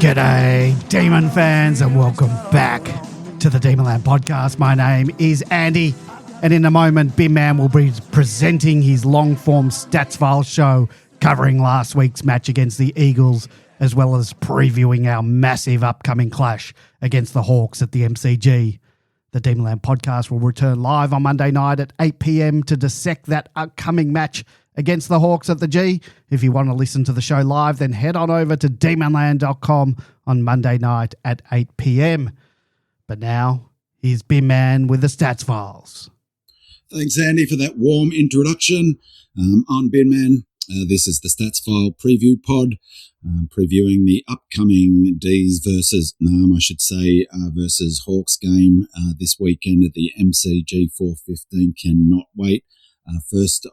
G'day, Demon fans, and welcome back to the Demonland podcast. My name is Andy, and in a moment, Binman will be presenting his long-form stats file show covering last week's match against the Eagles, as well as previewing our massive upcoming clash against the Hawks at the MCG. The Demonland podcast will return live on Monday night at 8 p.m. to dissect that upcoming match against the Hawks at the G. If you want to listen to the show live, then head on over to demonland.com on Monday night at 8 p.m. But now, here's Binman with the stats files. Thanks, Andy, for that warm introduction. I'm Binman. This is the Stats File preview pod, previewing the upcoming D's versus Hawks game this weekend at the MCG 415. Cannot wait. The first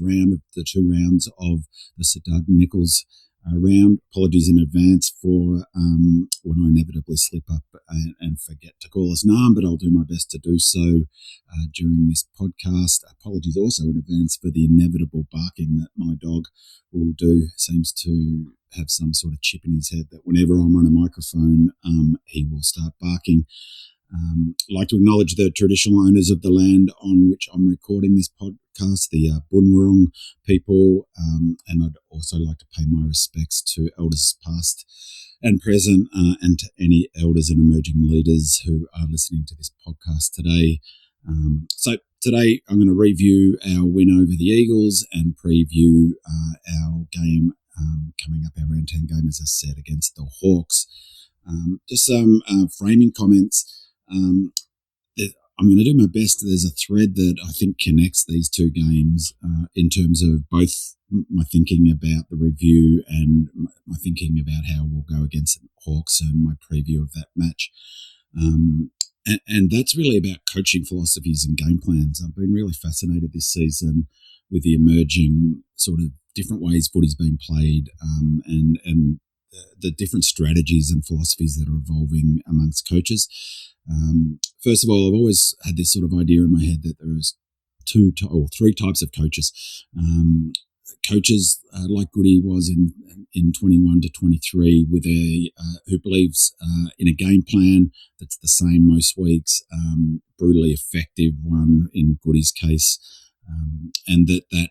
round of the two rounds of the Sir Doug Nicholls round. Apologies in advance for when I inevitably slip up and forget to call his name, but I'll do my best to do so during this podcast. Apologies also in advance for the inevitable barking that my dog will do. Seems to have some sort of chip in his head that whenever I'm on a microphone, he will start barking. I'd like to acknowledge the traditional owners of the land on which I'm recording this podcast, the Bunwurrung people, and I'd also like to pay my respects to elders past and present, and to any elders and emerging leaders who are listening to this podcast today. So today I'm going to review our win over the Eagles and preview our game coming up, our round 10 game, as I said, against the Hawks. Just some framing comments. I'm going to do my best. There's a thread that I think connects these two games in terms of both my thinking about the review and my thinking about how we'll go against the Hawks and my preview of that match. And that's really about coaching philosophies and game plans. I've been really fascinated this season with the emerging sort of different ways footy's being played, and the different strategies and philosophies that are evolving amongst coaches. First of all, I've always had this sort of idea in my head that there is three types of coaches. Coaches like Goody was in 21 to 23, with who believes in a game plan that's the same most weeks, brutally effective one in Goody's case, and that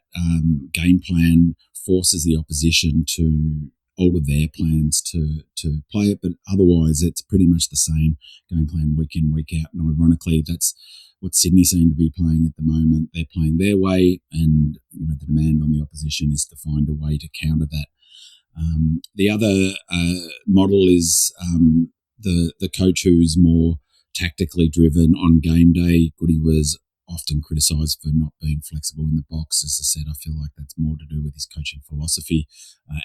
game plan forces the opposition to alter their plans to play it, but otherwise it's pretty much the same game plan week in, week out. And ironically, that's what Sydney seem to be playing at the moment. They're playing their way, and the demand on the opposition is to find a way to counter that. The other model is the coach who's more tactically driven on game day. Goody was often criticised for not being flexible in the box. As I said, I feel like that's more to do with his coaching philosophy,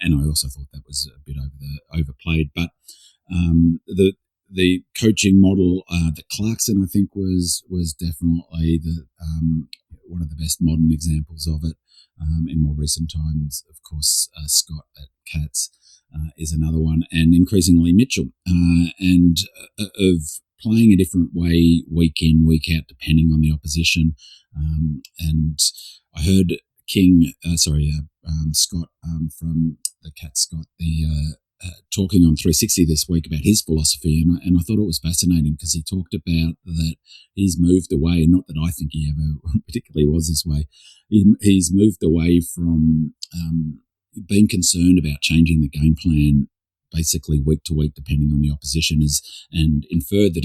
and I also thought that was a bit overplayed. But the coaching model that Clarkson, I think, was definitely one of the best modern examples of it in more recent times. Of course, Scott at Cats is another one, and increasingly Mitchell, and of playing a different way week in, week out, depending on the opposition. And I heard Scott from the Cat Scott, talking on 360 this week about his philosophy, and I thought it was fascinating because he talked about that he's moved away, not that I think he ever particularly was this way, he's moved away from being concerned about changing the game plan basically week to week, depending on the opposition, and inferred that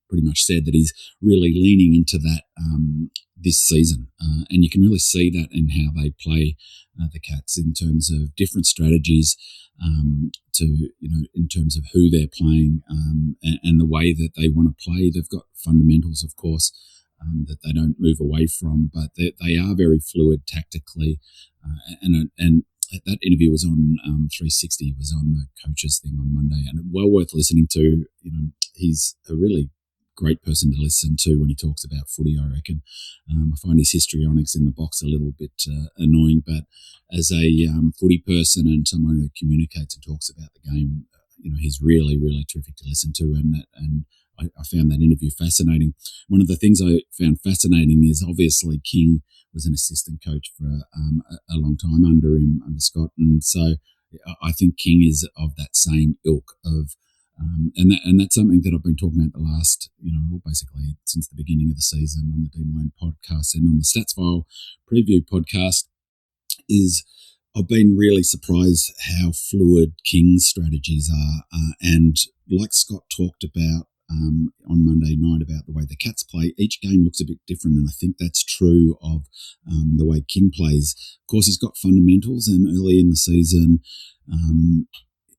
pretty much said that he's really leaning into that this season. And you can really see that in how they play the Cats in terms of different strategies, in terms of who they're playing, and the way that they want to play. They've got fundamentals, of course, that they don't move away from, but they are very fluid tactically, and that interview was on 360. It was on the coaches thing on Monday, and well worth listening to. He's a really great person to listen to when he talks about footy, I reckon. I find his histrionics in the box a little bit annoying, but as a footy person and someone who communicates and talks about the game, he's really, really terrific to listen to, and I found that interview fascinating. One of the things I found fascinating is obviously King was an assistant coach for a long time under Scott, and so I think King is of that same ilk of. And that's something that I've been talking about the last, basically since the beginning of the season on the Binman podcast and on the Stats File preview podcast, is I've been really surprised how fluid King's strategies are. And like Scott talked about on Monday night about the way the Cats play, each game looks a bit different. And I think that's true of the way King plays. Of course, he's got fundamentals, and early in the season, the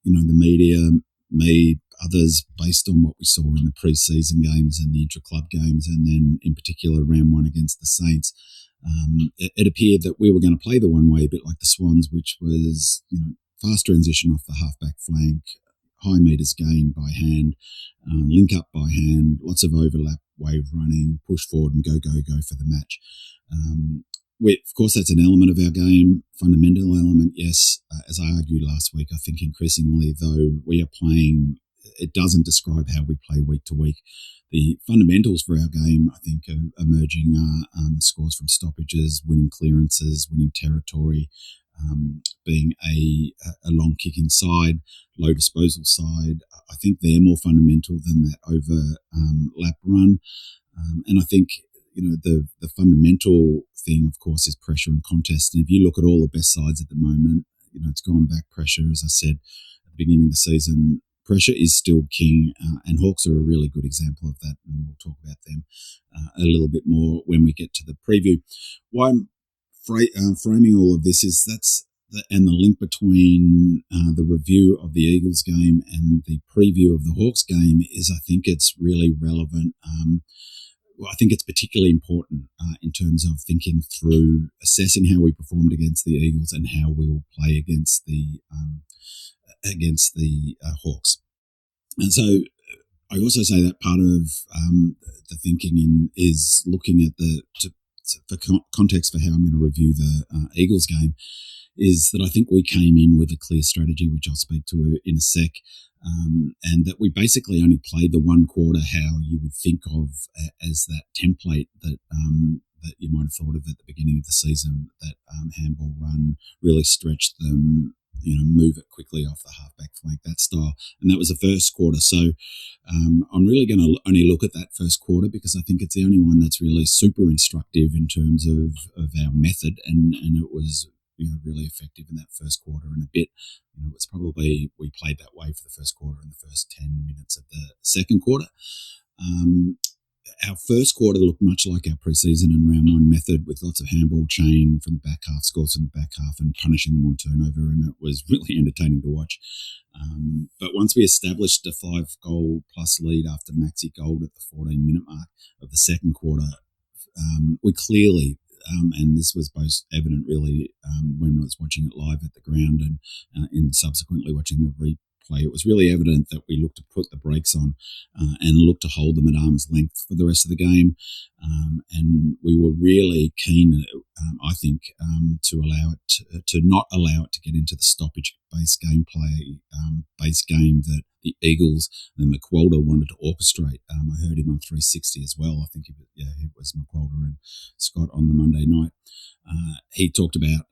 media, me, others, based on what we saw in the pre-season games and the intra-club games, and then in particular round one against the Saints, it appeared that we were going to play the one way, a bit like the Swans, which was, fast transition off the halfback flank, high metres gained by hand, link up by hand, lots of overlap, wave running, push forward and go for the match. Of course, that's an element of our game, fundamental element, yes. As I argued last week, I think increasingly, though, we are playing, it doesn't describe how we play week to week. The fundamentals for our game, I think, are emerging are scores from stoppages, winning clearances, winning territory, being a long kicking side, low disposal side. I think they're more fundamental than that over lap run. And I think, the fundamental thing, of course, is pressure and contest. And if you look at all the best sides at the moment, it's gone back pressure. As I said at the beginning of the season, pressure is still king, and Hawks are a really good example of that, and we'll talk about them a little bit more when we get to the preview. Why I'm framing all of this is and the link between the review of the Eagles game and the preview of the Hawks game is, I think it's really relevant. I think it's particularly important in terms of thinking through assessing how we performed against the Eagles and how we will play against the Hawks. And so I also say that part of the thinking is looking at for context for how I'm going to review the Eagles game, is that I think we came in with a clear strategy, which I'll speak to in a sec, and that we basically only played the one quarter how you would think of as that template that you might have thought of at the beginning of the season, that handball run, really stretch them, move it quickly off the halfback flank, that style. And that was the first quarter. So I'm really going to only look at that first quarter because I think it's the only one that's really super instructive in terms of our method. And it was really effective in that first quarter and a bit. It was probably, we played that way for the first quarter and the first 10 minutes of the second quarter. Our first quarter looked much like our preseason and round one method, with lots of handball chain from the back half, scores from the back half, and punishing them on turnover, and it was really entertaining to watch. But once we established a 5-goal plus lead after Maxi goaled at the 14-minute mark of the second quarter, we clearly, and this was both evident really when I was watching it live at the ground and in subsequently watching the replay, it was really evident that we looked to put the brakes on and looked to hold them at arm's length for the rest of the game. And we were really keen, I think, to not allow it to get into the stoppage-based gameplay, based game that the Eagles and McWalter wanted to orchestrate. I heard him on 360 as well. I think it was McWalter and Scott on the Monday night. He talked about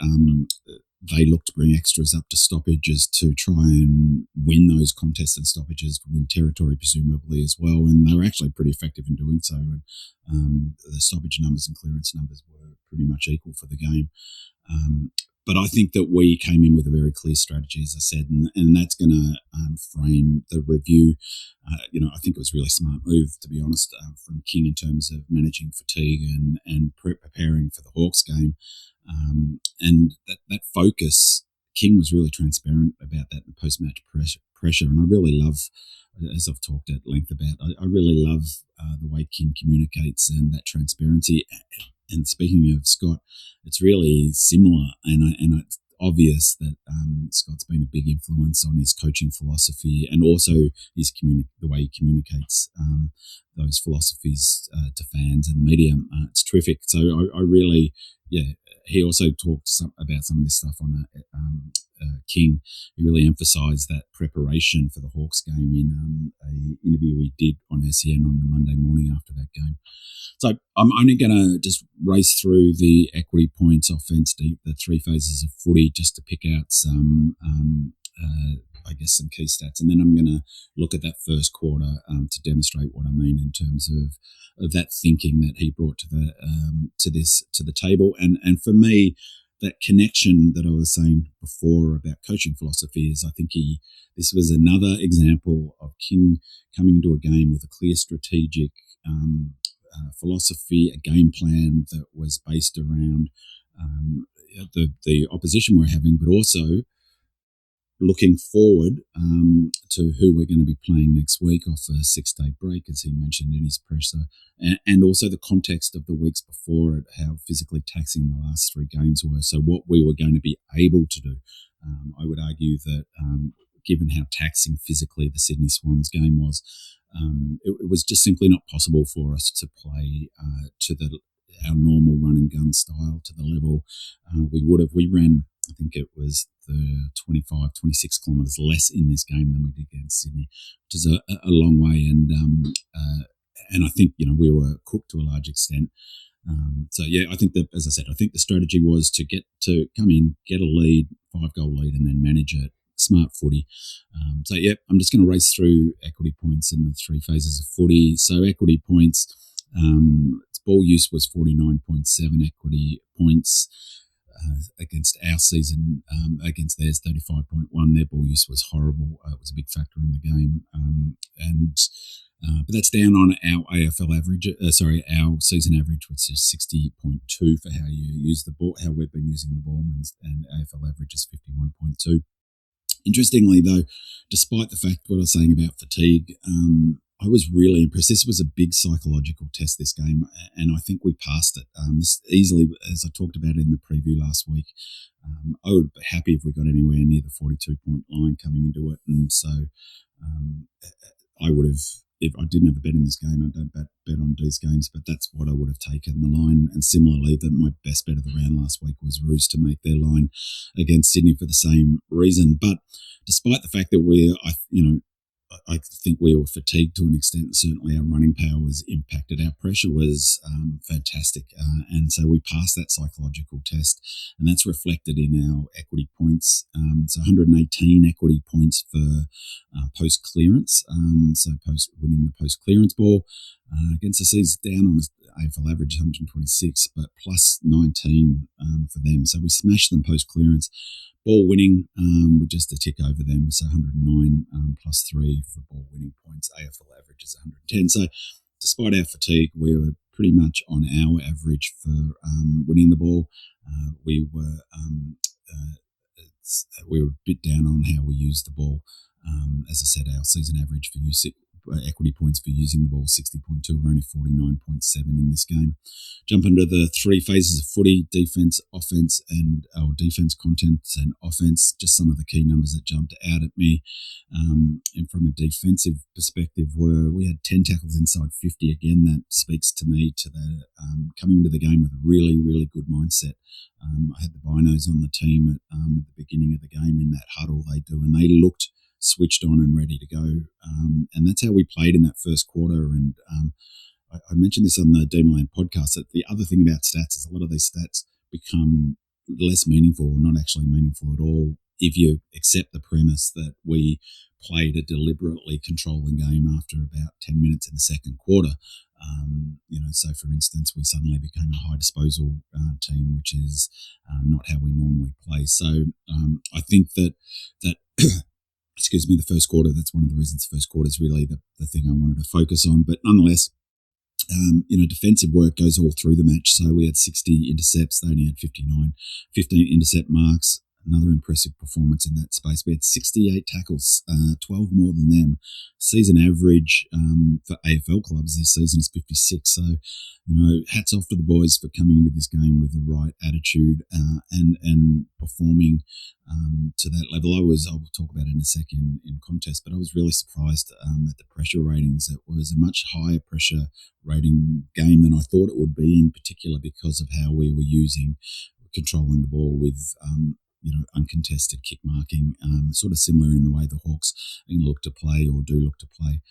they looked to bring extras up to stoppages to try and win those contests and stoppages, to win territory presumably as well, and they were actually pretty effective in doing so. And the stoppage numbers and clearance numbers were pretty much equal for the game. But I think that we came in with a very clear strategy, as I said, and that's going to frame the review. I think it was a really smart move, to be honest, from King in terms of managing fatigue and preparing for the Hawks game. And that focus, King was really transparent about that in post-match pressure. And I really love, as I've talked at length about, I really love the way King communicates and that transparency. And speaking of Scott, it's really similar, and it's obvious that Scott's been a big influence on his coaching philosophy and also the way he communicates those philosophies to fans and the media. It's terrific. So I really, he also talked about some of this stuff on King. He really emphasised that preparation for the Hawks game in a interview he did on SEN on the Monday morning after that game. So I'm only going to just race through the equity points, offence, the three phases of footy, just to pick out some, I guess, some key stats, and then I'm going to look at that first quarter to demonstrate what I mean in terms of that thinking that he brought to the table, and for me, that connection that I was saying before about coaching philosophy is, I think this was another example of King coming into a game with a clear strategic philosophy, a game plan that was based around the opposition we're having, but also looking forward to who we're going to be playing next week off a 6-day break, as he mentioned in his presser, and also the context of the weeks before it, how physically taxing the last 3 games were. So what we were going to be able to do. I would argue that given how taxing physically the Sydney Swans game was, it was just simply not possible for us to play to our normal run and gun style, to the level we would have. We ran, I think it was the 25, 26 kilometres less in this game than we did against Sydney, which is a long way. And I think, we were cooked to a large extent. So yeah, I think that, as I said, I think the strategy was to come in, get a lead, 5-goal lead, and then manage it. Smart footy. So yeah, I'm just going to race through equity points in the 3 phases of footy. So equity points, its ball use was 49.7 equity points. Against our season, against theirs 35.1. Their ball use was horrible. It was a big factor in the game, but that's down on our AFL average. Our season average, which is 60.2 for how you use the ball, how we've been using the ball, and AFL average is 51.2. Interestingly, though, despite the fact what I was saying about fatigue, I was really impressed. This was a big psychological test, this game, and I think we passed it. This easily, as I talked about in the preview last week, I would be happy if we got anywhere near the 42-point line coming into it. And so I would have, if I didn't have a bet in this game, I don't bet on these games, but that's what I would have taken the line. And similarly, my best bet of the round last week was Roos to make their line against Sydney for the same reason. But despite the fact that I think we were fatigued to an extent. Certainly our running power was impacted. Our pressure was fantastic. And so we passed that psychological test, and that's reflected in our equity points. So 118 equity points for post-clearance. So winning the post-clearance ball. Against the Seas, down on AFL average 126, but plus 19 for them. So we smashed them post-clearance. Ball winning, we're just a tick over them, so 109 plus 3 for ball winning points. AFL average is 110. So despite our fatigue, we were pretty much on our average for winning the ball. We were a bit down on how we used the ball. As I said, our season average for equity points for using the ball 60.2. We're only 49.7 in this game. Jump into the 3 phases of footy: defense, offense, and our defense content and offense. Just some of the key numbers that jumped out at me. And from a defensive perspective, we had 10 tackles inside 50. Again, that speaks to me to the coming into the game with a really, really good mindset. I had the binos on the team at the beginning of the game in that huddle they do, and they looked switched on and ready to go. And that's how we played in that first quarter. And I mentioned this on the Binman podcast, that the other thing about stats is a lot of these stats become less meaningful, or not actually meaningful at all, if you accept the premise that we played a deliberately controlling game after about 10 minutes in the second quarter. So for instance, we suddenly became a high disposal team, which is not how we normally play. So I think that excuse me, the first quarter, that's one of the reasons the first quarter is really the thing I wanted to focus on. But nonetheless, defensive work goes all through the match. So we had 60 intercepts. They only had 59, 15 intercept marks. Another impressive performance in that space. We had 68 tackles, 12 more than them. Season average for AFL clubs this season is 56. So, hats off to the boys for coming into this game with the right attitude and performing to that level. I'll talk about it in a second in contest, but I was really surprised at the pressure ratings. It was a much higher pressure rating game than I thought it would be, in particular because of how we were using controlling the ball with uncontested kick marking, sort of similar in the way the Hawks are going to look to play or do look to play.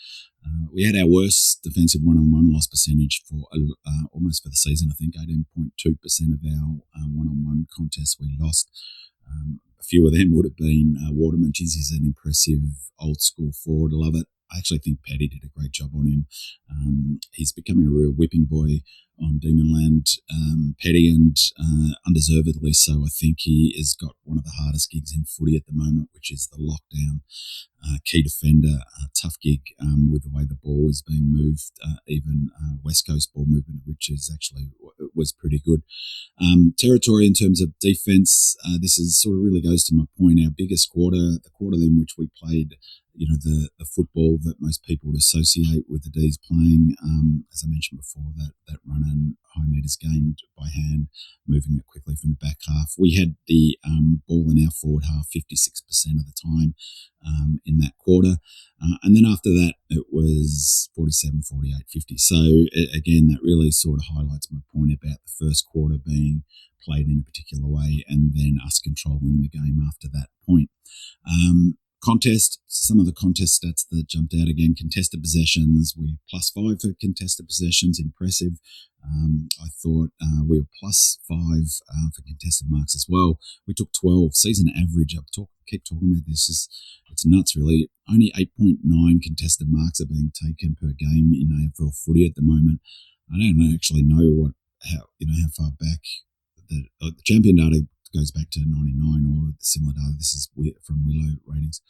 We had our worst defensive one-on-one loss percentage for almost for the season. I think 18.2% of our one-on-one contests we lost. A few of them would have been Waterman. Geez, he's an impressive old-school forward. I love it. I actually think Paddy did a great job on him. He's becoming a real whipping boy on Demon Land, Paddy, and undeservedly so. I think he has got one of the hardest gigs in footy at the moment, which is the lockdown. Key defender, tough gig with the way the ball is being moved, even West Coast ball movement, which is actually was pretty good. Territory in terms of defence, this is sort of really goes to my point. Our biggest quarter, the quarter in which we played, the football that most people would associate with the D's playing, as I mentioned before, that run and high metres gained by hand, moving it quickly from the back half. We had the ball in our forward half 56% of the time in that quarter. And then after that, it was 47, 48, 50. So again, that really sort of highlights my point about the first quarter being played in a particular way and then us controlling the game after that point. Contest, some of the contest stats that jumped out again, contested possessions, we +5 for contested possessions, impressive. I thought we were +5 for contested marks as well. We took 12, season average, keep talking about this, it's nuts really. Only 8.9 contested marks are being taken per game in AFL footy at the moment. I don't actually know how far back the champion data goes back to 99 or similar data. This is from Willow ratings.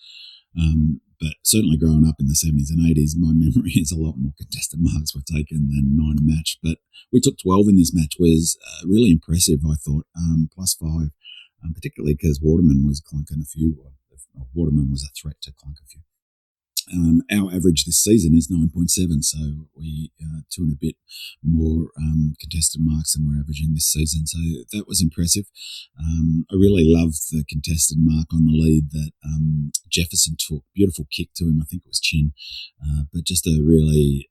But certainly growing up in the 70s and 80s, my memory is a lot more contested marks were taken than 9 a match. But we took 12 in this match, was really impressive, I thought, +5, particularly because Waterman was clunking a few. Waterman was a threat to clunk a few. Our average this season is 9.7, so we 2 and a bit more contested marks than we're averaging this season. So that was impressive. I really loved the contested mark on the lead that Jefferson took. Beautiful kick to him. I think it was chin, but just a really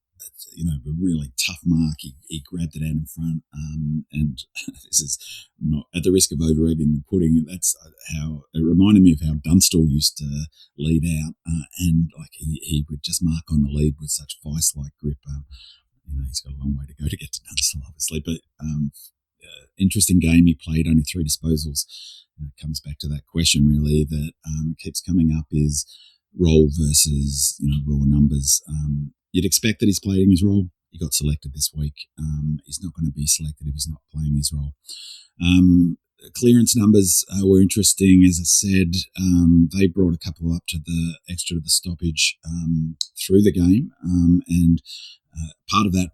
tough mark. He grabbed it out in front, and this is not at the risk of over-egging the pudding. That's how it reminded me of how Dunstall used to lead out, and like he would just mark on the lead with such vice-like grip. He's got a long way to go to get to Dunstall, obviously, but interesting game he played. Only 3 disposals. It comes back to that question really that keeps coming up: is role versus raw numbers. You'd expect that he's playing his role. He got selected this week. He's not going to be selected if he's not playing his role. Clearance numbers were interesting. As I said, they brought a couple up to the extra to the stoppage through the game. And part of that,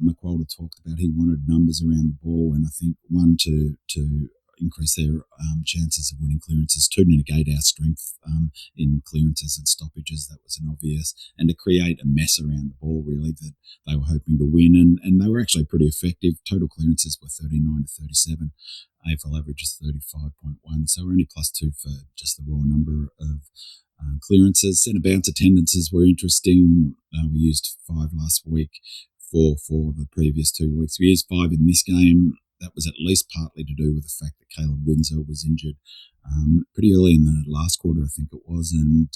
McWalter talked about he wanted numbers around the ball. And I think, one, to increase their chances of winning clearances, 2, to negate our strength in clearances and stoppages. That was an obvious, and to create a mess around the ball really that they were hoping to win, and they were actually pretty effective. Total clearances were 39 to 37. AFL average is 35.1, so we're only +2 for just the raw number of clearances. Centre bounce attendances were interesting. We used 5 last week, 4 for the previous 2 weeks. We used 5 in this game. That was at least partly to do with the fact that Caleb Windsor was injured pretty early in the last quarter, I think it was. And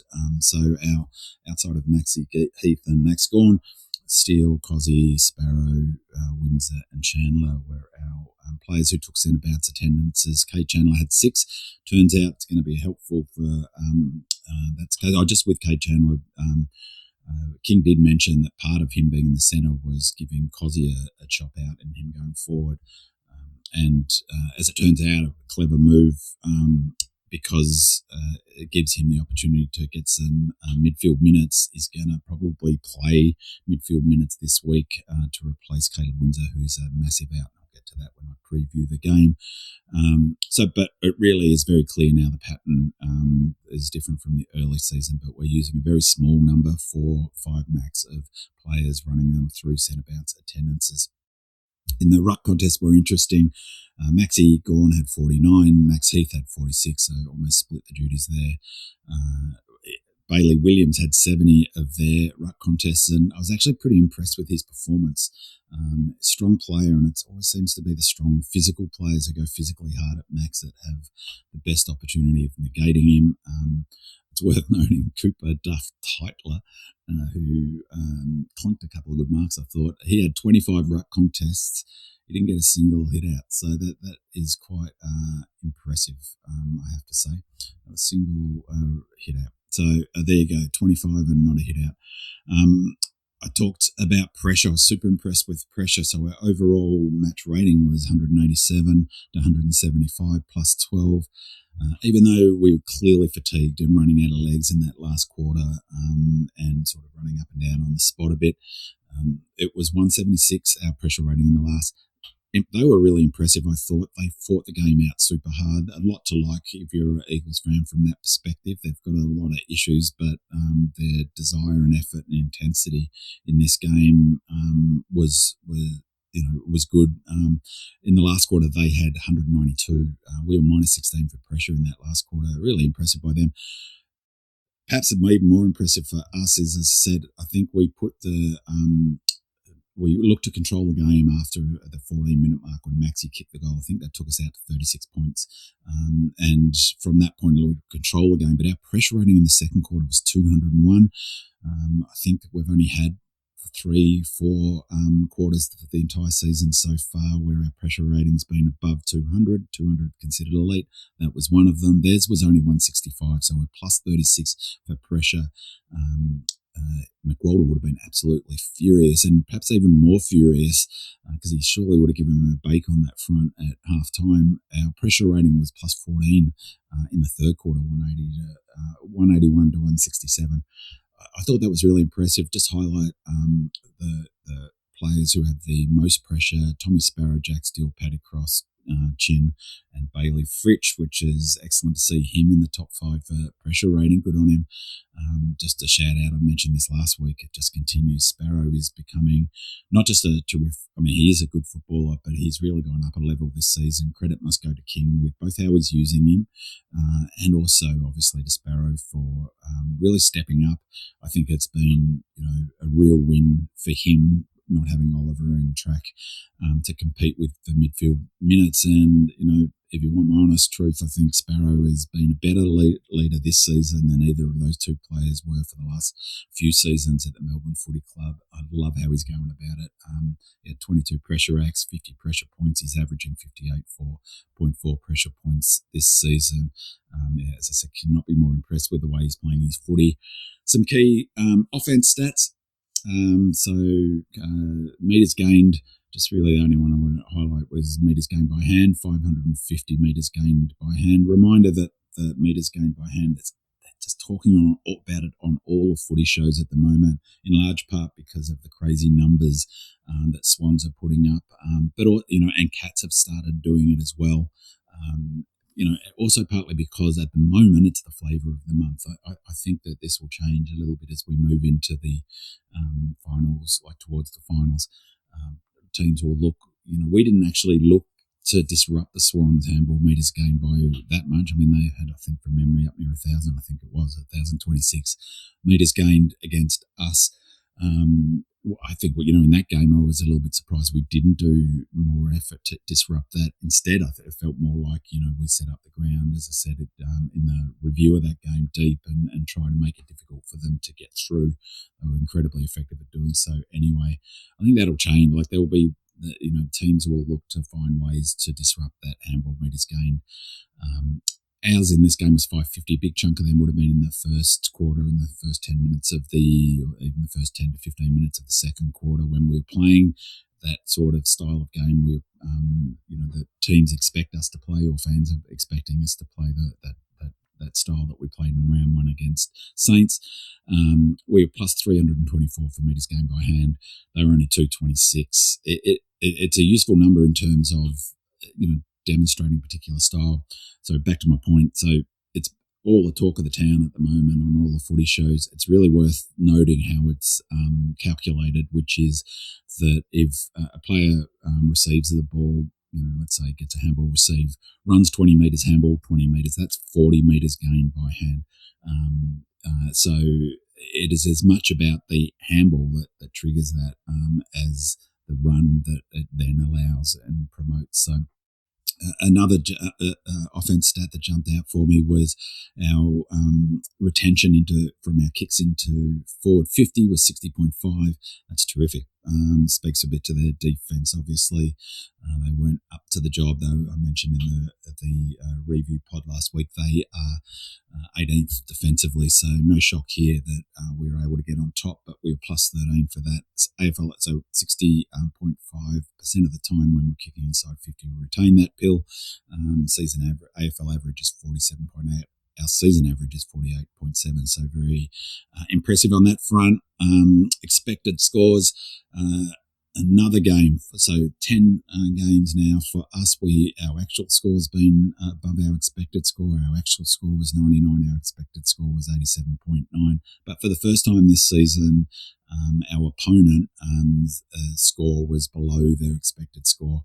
so our outside of Maxi Heath and Max Gawn, Steele, Cozzy, Sparrow, Windsor and Chandler were our players who took centre bounce attendances. Kate Chandler had 6. Turns out it's going to be helpful for that's just with Kate Chandler. King did mention that part of him being in the centre was giving Cozzy a chop out and him going forward. And as it turns out, a clever move because it gives him the opportunity to get some midfield minutes. He's going to probably play midfield minutes this week to replace Caleb Windsor, who's a massive out. I'll get to that when I preview the game. But it really is very clear now the pattern is different from the early season, but we're using a very small number, 4, 5 max of players running them through centre bounce attendances. In the ruck contest were interesting. Maxi Gawn had 49, Max Heath had 46, so almost split the duties there. Bailey Williams had 70 of their ruck contests, and I was actually pretty impressed with his performance. Strong player, and it always seems to be the strong physical players who go physically hard at max that have the best opportunity of negating him. It's worth noting Cooper Duff Titler, who clunked a couple of good marks, I thought. He had 25 ruck contests. He didn't get a single hit out, so that is quite impressive, I have to say. A single hit out. So there you go, 25 and not a hit out. I talked about pressure. I was super impressed with pressure. So our overall match rating was 187 to 175 plus 12. Even though we were clearly fatigued and running out of legs in that last quarter and sort of running up and down on the spot a bit, it was 176, our pressure rating in the last. They were really impressive. I thought they fought the game out super hard. A lot to like if you're an Eagles fan from that perspective. They've got a lot of issues, but their desire and effort and intensity in this game was good. In the last quarter, they had 192. We were minus 16 for pressure in that last quarter. Really impressive by them. Perhaps even more impressive for us is, as I said, I think we put we looked to control the game after the 14-minute mark when Maxi kicked the goal. I think that took us out to 36 points. And from that point, we control the game. But our pressure rating in the second quarter was 201. I think that we've only had 3-4 quarters for the entire season so far where our pressure rating's been above 200 considered elite. That was one of them. Theirs was only 165, so we're plus 36 for pressure. McWalter would have been absolutely furious, and perhaps even more furious because he surely would have given him a bake on that front at half time. Our pressure rating was plus 14 in the third quarter, 181 to 167. I thought that was really impressive. Just highlight the players who have the most pressure: Tommy Sparrow, Jack Steele, Paddy Cross, Chin, and Bailey Fritsch, which is excellent to see him in the top 5 for pressure rating. Good on him. Just a shout out, I mentioned this last week, it just continues. Sparrow is becoming not just a terrific, he is a good footballer, but he's really gone up a level this season. Credit must go to King with both how he's using him and also obviously to Sparrow for really stepping up. I think it's been a real win for him not having Oliver in track to compete with the midfield minutes. And, if you want my honest truth, I think Sparrow has been a better leader this season than either of those two players were for the last few seasons at the Melbourne Footy Club. I love how he's going about it. He had 22 pressure acts, 50 pressure points. He's averaging 58.4 pressure points this season. As I said, cannot be more impressed with the way he's playing his footy. Some key offense stats. Metres gained, just really the only one I want to highlight was metres gained by hand, 550 metres gained by hand. Reminder that the metres gained by hand, they're just talking about it on all the footy shows at the moment, in large part because of the crazy numbers that Swans are putting up. And Cats have started doing it as well. Also partly because at the moment it's the flavour of the month. I think that this will change a little bit as we move into the finals, like towards the finals. Teams will look, we didn't actually look to disrupt the Swans handball metres gained by that much. They had, I think from memory, up near 1,000, I think it was, 1,026 metres gained against us. I think, in that game, I was a little bit surprised we didn't do more effort to disrupt that. Instead, it felt more like, we set up the ground, as I said, in the review of that game deep and try to make it difficult for them to get through. They were incredibly effective at doing so anyway. I think that'll change. There will be, teams will look to find ways to disrupt that handball metres gained. Ours in this game was 550. A big chunk of them would have been in the first quarter, in the first 10 minutes or even the first 10 to 15 minutes of the second quarter when we were playing that sort of style of game. The teams expect us to play, or fans are expecting us to play that style that we played in round 1 against Saints. We were plus 324 for metres gained by hand. They were only 226. It's a useful number in terms of, demonstrating particular style. So back to my point. So it's all the talk of the town at the moment on all the footy shows. It's really worth noting how it's calculated, which is that if a player receives the ball, let's say gets a handball receive, runs 20 metres handball, 20 metres, that's 40 metres gained by hand. So it is as much about the handball that triggers that as the run that it then allows and promotes. So another offense stat that jumped out for me was our retention from our kicks into forward 50 was 60.5. That's terrific. Speaks a bit to their defense, obviously. They weren't up to the job, though. I mentioned in the review pod last week, they are 18th defensively, so no shock here that we were able to get on top, but we were plus 13 for that. AFL, so 60.5% of the time when we're kicking inside 50, we retain that pill. Season average, AFL average is 47.8. Our season average is 48.7, so very impressive on that front. Expected scores, another game. So 10 games now for us. Our actual score has been above our expected score. Our actual score was 99. Our expected score was 87.9. But for the first time this season, our opponent score was below their expected score,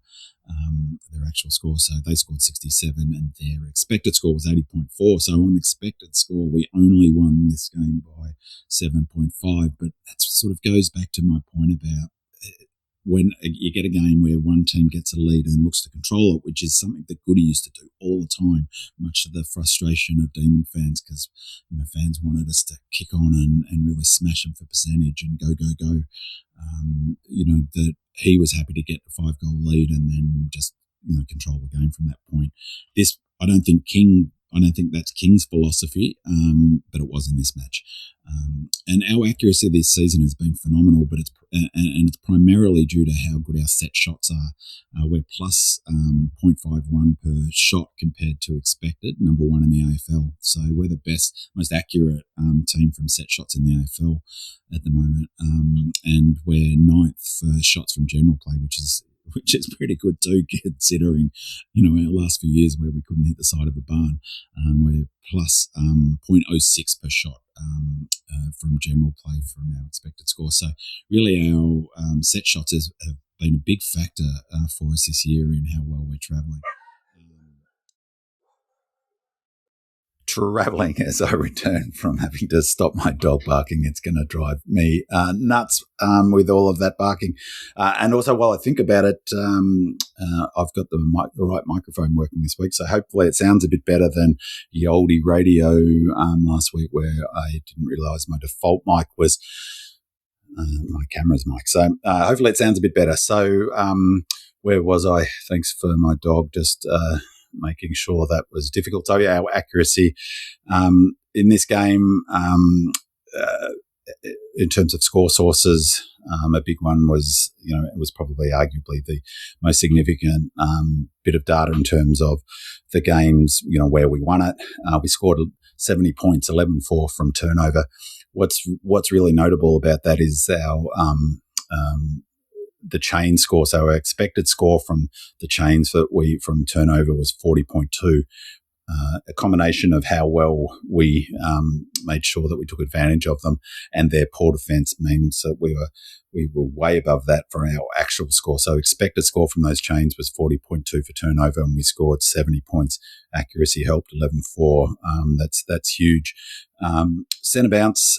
their actual score. So they scored 67 and their expected score was 80.4. So on expected score, we only won this game by 7.5. But that sort of goes back to my point about when you get a game where one team gets a lead and looks to control it, which is something that Goody used to do all the time, much to the frustration of Demon fans, because fans wanted us to kick on and really smash them for percentage and go. That he was happy to get the 5-goal lead and then just control the game from that point. I don't think that's King's philosophy, but it was in this match. And our accuracy this season has been phenomenal, but it's primarily due to how good our set shots are. We're plus 0.51 per shot compared to expected, number one in the AFL. So we're the best, most accurate team from set shots in the AFL at the moment. And we're ninth for shots from general play, which is pretty good too, considering, our last few years where we couldn't hit the side of a barn. We're plus 0.06 per shot from general play from our expected score. So really our set shots have been a big factor for us this year in how well we're travelling. Travelling as I return from having to stop my dog barking. It's going to drive me nuts with all of that barking. And also, while I think about it, I've got the right microphone working this week, so hopefully it sounds a bit better than the oldie radio last week where I didn't realise my default mic was my camera's mic. So hopefully it sounds a bit better. So where was I? Thanks for my dog just making sure that was difficult. So our accuracy in this game, in terms of score sources, a big one was, it was probably arguably the most significant bit of data in terms of the games, where we won it. We scored 70 points, 11-4 from turnover. What's really notable about that is our the chain score. So our expected score from the chains from turnover was 40.2. A combination of how well we made sure that we took advantage of them and their poor defence means that we were way above that for our actual score. So expected score from those chains was 40.2 for turnover and we scored 70 points. Accuracy helped 11-4. That's huge. Centre bounce,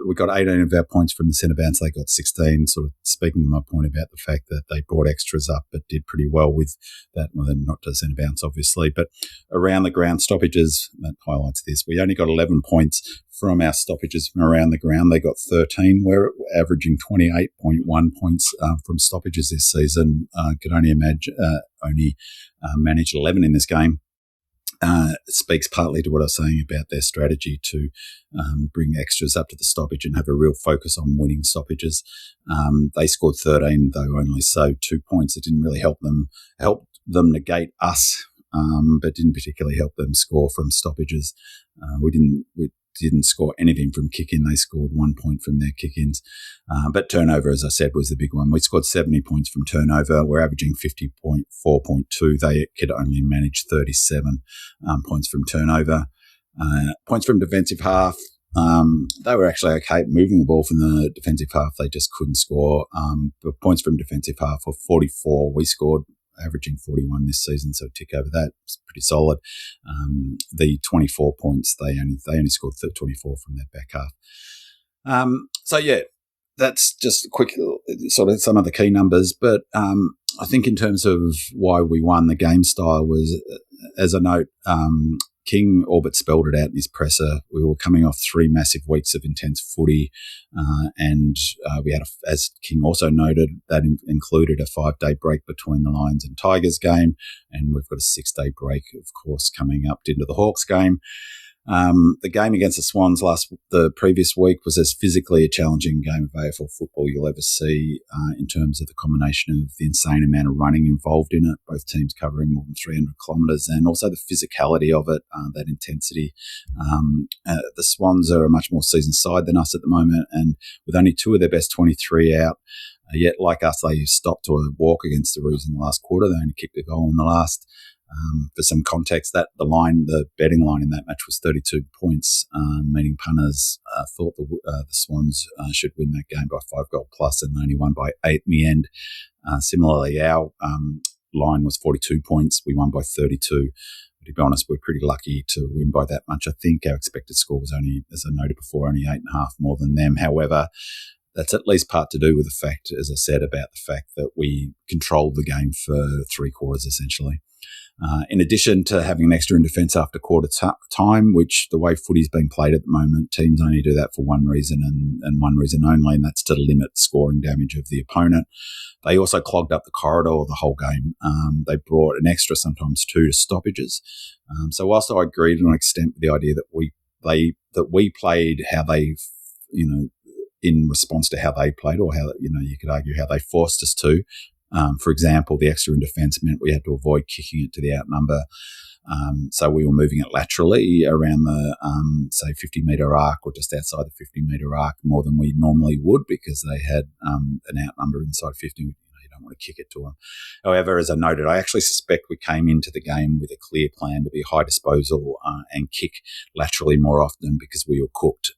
we got 18 of our points from the centre bounce. They got 16, sort of speaking to my point about the fact that they brought extras up but did pretty well with that. Well, then not to centre bounce, obviously, but around the ground stoppages, that highlights this. We only got 11 points from our stoppages from around the ground. They got 13. We're averaging 28.1 points from stoppages this season. Could only manage 11 in this game. It speaks partly to what I was saying about their strategy to bring extras up to the stoppage and have a real focus on winning stoppages. They scored 13, though only, so 2 points. It didn't really help them negate us, but didn't particularly help them score from stoppages. We didn't score anything from kick-in. They scored 1 point from their kick-ins. But turnover, as I said, was the big one. We scored 70 points from turnover. We're averaging 50.4.2. They could only manage 37 points from turnover. Points from defensive half, they were actually okay at moving the ball from the defensive half. They just couldn't score. But points from defensive half were 44. We scored averaging 41 this season, so tick over that. It's pretty solid. The 24 points, they only scored 24 from their back half. So yeah, that's just a quick sort of some of the key numbers. But I think in terms of why we won, the game style was, as a note, King all but spelled it out in his presser. We were coming off 3 massive weeks of intense footy, and we had, as King also noted, that included a 5-day break between the Lions and Tigers game, and we've got a 6-day break, of course, coming up into the Hawks game. The game against the Swans the previous week was as physically a challenging game of AFL football you'll ever see, in terms of the combination of the insane amount of running involved in it, both teams covering more than 300 kilometres, and also the physicality of it, that intensity. The Swans are a much more seasoned side than us at the moment, and with only 2 of their best 23 out, yet like us, they stopped to a walk against the Roos in the last quarter. They only kicked a goal in the last. For some context, the betting line in that match was 32 points, meaning punters thought the Swans should win that game by 5 goal plus, and only won by 8 in the end. Similarly, our line was 42 points. We won by 32. But to be honest, we're pretty lucky to win by that much. I think our expected score was only, as I noted before, only 8.5 more than them. However, that's at least part to do with the fact, as I said, about the fact that we controlled the game for 3 quarters essentially. In addition to having an extra in defence after quarter time, which the way footy's being played at the moment, teams only do that for one reason and one reason only, and that's to limit scoring damage of the opponent. They also clogged up the corridor the whole game. They brought an extra, sometimes 2, to stoppages. So whilst I agreed to an extent with the idea that we played how they, in response to how they played, or how, you could argue how they forced us to. For example, the extra in defence meant we had to avoid kicking it to the outnumber. So we were moving it laterally around the, say, 50-metre arc, or just outside the 50-metre arc, more than we normally would, because they had an outnumber inside 50. You don't want to kick it to them. However, as I noted, I actually suspect we came into the game with a clear plan to be high disposal and kick laterally more often, because we were cooked.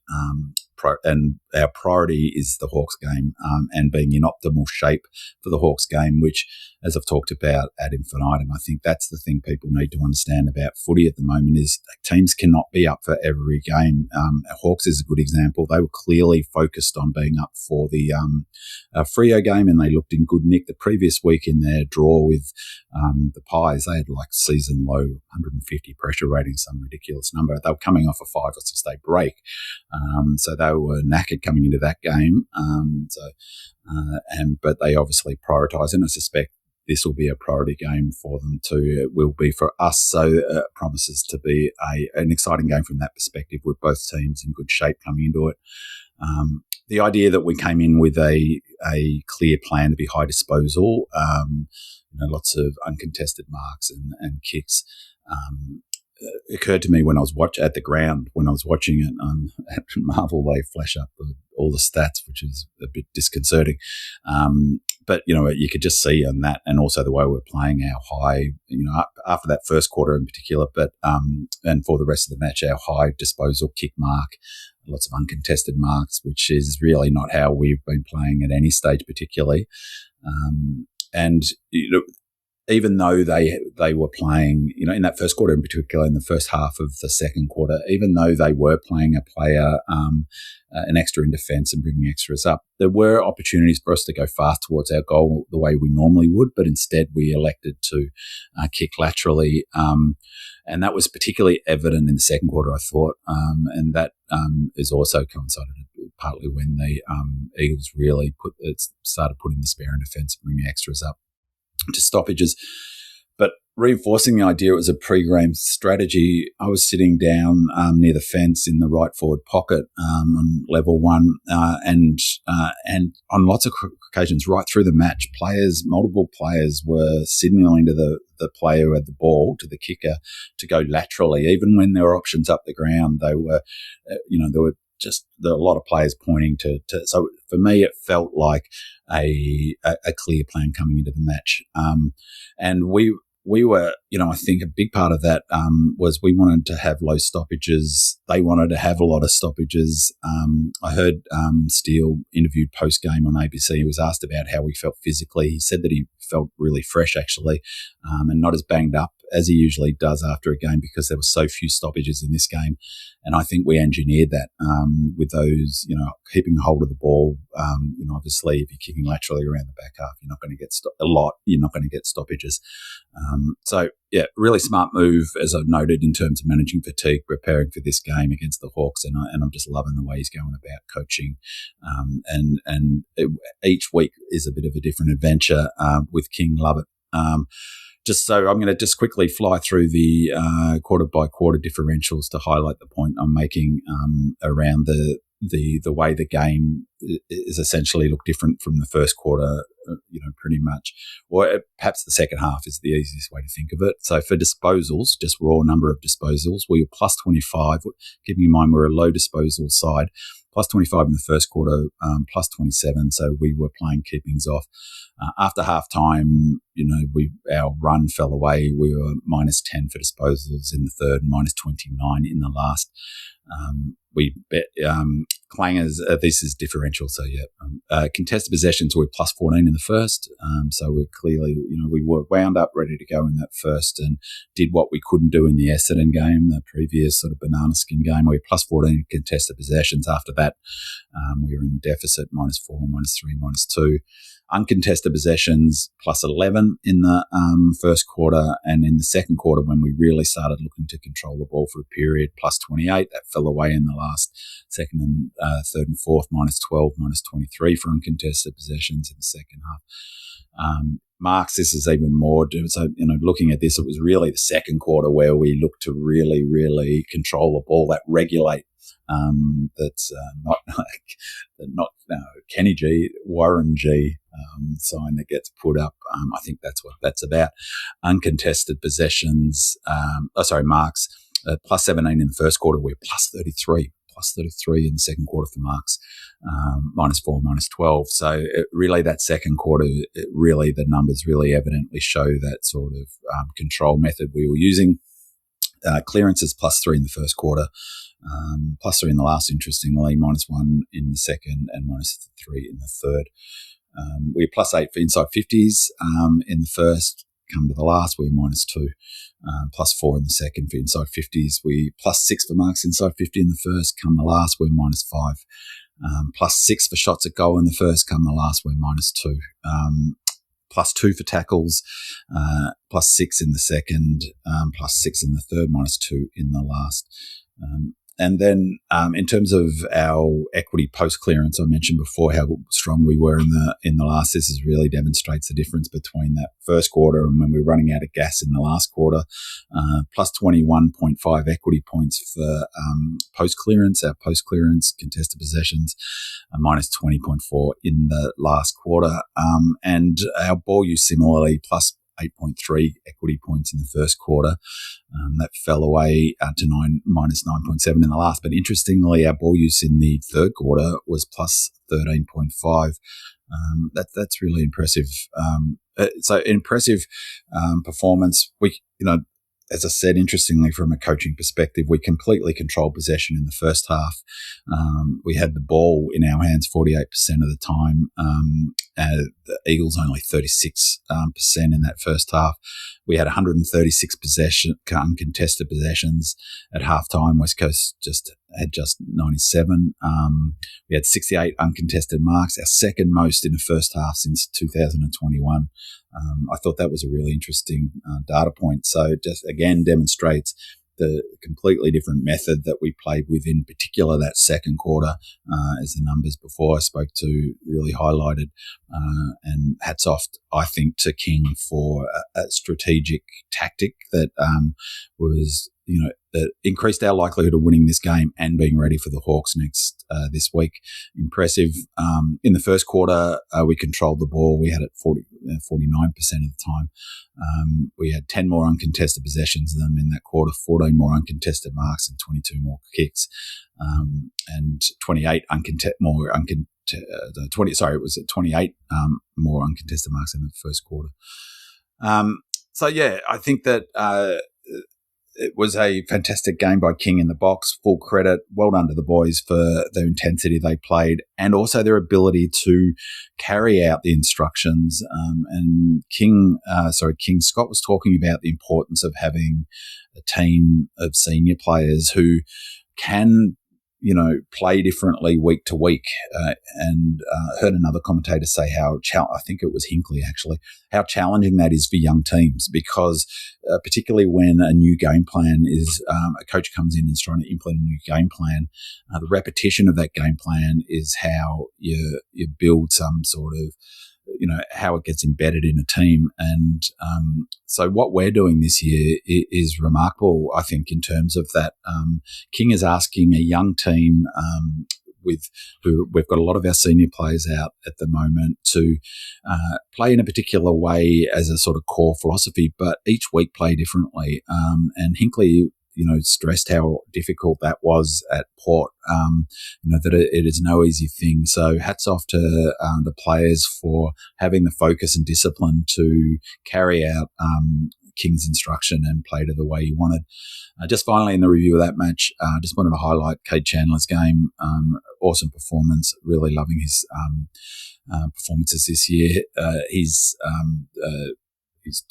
And our priority is the Hawks game, and being in optimal shape for the Hawks game, which, as I've talked about ad infinitum, I think that's the thing people need to understand about footy at the moment, is teams cannot be up for every game. Hawks is a good example. They were clearly focused on being up for the Freo game, and they looked in good nick the previous week in their draw with the Pies. They had like season low 150 pressure rating, some ridiculous number. They were coming off a 5 or 6 day break. So they were knackered coming into that game. But they obviously prioritise, and I suspect this will be a priority game for them too. It will be for us. So it promises to be an exciting game from that perspective, with both teams in good shape coming into it. The idea that we came in with a clear plan to be high disposal, lots of uncontested marks and kicks, occurred to me when I was at the ground when I was watching it. At Marvel, they flash up all the stats, which is a bit disconcerting. But you could just see on that, and also the way we're playing, our high, after that first quarter in particular, but and for the rest of the match, our high disposal kick mark, lots of uncontested marks, which is really not how we've been playing at any stage particularly. And even though they were playing, in that first quarter in particular, in the first half of the second quarter, even though they were playing a player, an extra in defence and bringing extras up, there were opportunities for us to go fast towards our goal the way we normally would, but instead we elected to kick laterally. And that was particularly evident in the second quarter, I thought. And that is also coincided partly when the Eagles really started putting the spare in defence and bringing extras up to stoppages. But reinforcing the idea it was a pre-game strategy, I was sitting down near the fence in the right forward pocket on level 1, and on lots of occasions right through the match, multiple players were signalling to the player who had the ball, to the kicker, to go laterally. Even when there were options up the ground, they were, there were a lot of players pointing to. So for me, it felt like a clear plan coming into the match. And we were, I think a big part of that was we wanted to have low stoppages. They wanted to have a lot of stoppages. I heard Steele interviewed post-game on ABC. He was asked about how he felt physically. He said that he felt really fresh actually, and not as banged up as he usually does after a game because there were so few stoppages in this game. And I think we engineered that with those, keeping hold of the ball. Obviously, if you're kicking laterally around the back half, you're not going to get you're not going to get stoppages. So, yeah, really smart move, as I've noted, in terms of managing fatigue, preparing for this game against the Hawks. And I'm just loving the way he's going about coaching. Each week is a bit of a different adventure with King. Love it. So I'm going to just quickly fly through the quarter by quarter differentials to highlight the point I'm making around the way the game is essentially looked different from the first quarter, pretty much, or perhaps the second half is the easiest way to think of it. So for disposals, just raw number of disposals, we were plus 25, keeping in mind we're a low disposal side, plus 25 in the first quarter, plus 27. So we were playing keepings off. After halftime, our run fell away. We were minus 10 for disposals in the third, minus 29 in the last. We bet clangers. This is differential. So contested possessions were plus 14 in the first. So we're clearly, we were wound up, ready to go in that first, and did what we couldn't do in the Essendon game, the previous sort of banana skin game. We were plus 14 contested possessions. After that, we were in deficit, minus 4, minus 3, minus 2. Uncontested possessions plus 11 in the first quarter, and in the second quarter when we really started looking to control the ball for a period, plus 28. That fell away in the last second and third and fourth, minus 12, minus 23 for uncontested possessions in the second half. Marks, this is even more. So, looking at this, it was really the second quarter where we looked to really, really control the ball, that regulate. That's not Kenny G, Warren G sign that gets put up. I think that's what that's about. Uncontested possessions. Marks plus 17 in the first quarter. We're plus 33. Plus 33 in the second quarter for Marks, minus 4, minus 12. So really that second quarter, the numbers really evidently show that sort of control method we were using. Clearances plus 3 in the first quarter, plus 3 in the last, interestingly, minus 1 in the second and minus 3 in the third. We were plus 8 for inside 50s in the first. Come to the last, we were minus 2, plus 4 in the second for inside 50s. We plus 6 for marks inside 50 in the first. Come the last, we're minus 5. Plus 6 for shots at goal in the first. Come the last, we're minus 2. Plus 2 for tackles, plus 6 in the second, plus 6 in the third, minus 2 in the last. And then in terms of our equity post clearance, I mentioned before how strong we were in the last. This really demonstrates the difference between that first quarter and when we're running out of gas in the last quarter. Plus 21.5 equity points for post clearance. Our post clearance contested possessions, minus 20.4 in the last quarter, and our ball use similarly plus 8.3 equity points in the first quarter. That fell away to minus 9.7 in the last. But interestingly, our ball use in the third quarter was plus 13.5. That's really impressive. So impressive performance. We, as I said, interestingly, from a coaching perspective, we completely controlled possession in the first half. We had the ball in our hands 48% of the time. The Eagles only 36% in that first half. We had 136 uncontested possessions at halftime. West Coast had just 97. We had 68 uncontested marks, our second most in the first half since 2021. I thought that was a really interesting data point. So just again demonstrates the completely different method that we played with, in particular that second quarter, as the numbers before I spoke to really highlighted. And hats off, I think, to King for a strategic tactic that was, that increased our likelihood of winning this game and being ready for the Hawks this week. Impressive. In the first quarter, we controlled the ball. We had it 49% of the time. We had 10 more uncontested possessions than them in that quarter, 14 more uncontested marks and 22 more kicks, and 28 more uncontested marks in the first quarter. I think that it was a fantastic game by King in the box. Full credit. Well done to the boys for the intensity they played and also their ability to carry out the instructions. And King Scott was talking about the importance of having a team of senior players who can play differently week to week. And heard another commentator say I think it was Hinckley actually, how challenging that is for young teams because particularly when a new game plan is, a coach comes in and is trying to implement a new game plan, the repetition of that game plan is how you build some sort of how it gets embedded in a team. And so what we're doing this year is remarkable, I think, in terms of that. King is asking a young team who we've got a lot of our senior players out at the moment to play in a particular way as a sort of core philosophy, but each week play differently. And Hinckley stressed how difficult that was at Port, that it is no easy thing. So hats off to the players for having the focus and discipline to carry out King's instruction and play to the way he wanted. Just finally in the review of that match, just wanted to highlight Cade Chandler's game. Awesome performance, really loving his performances this year. His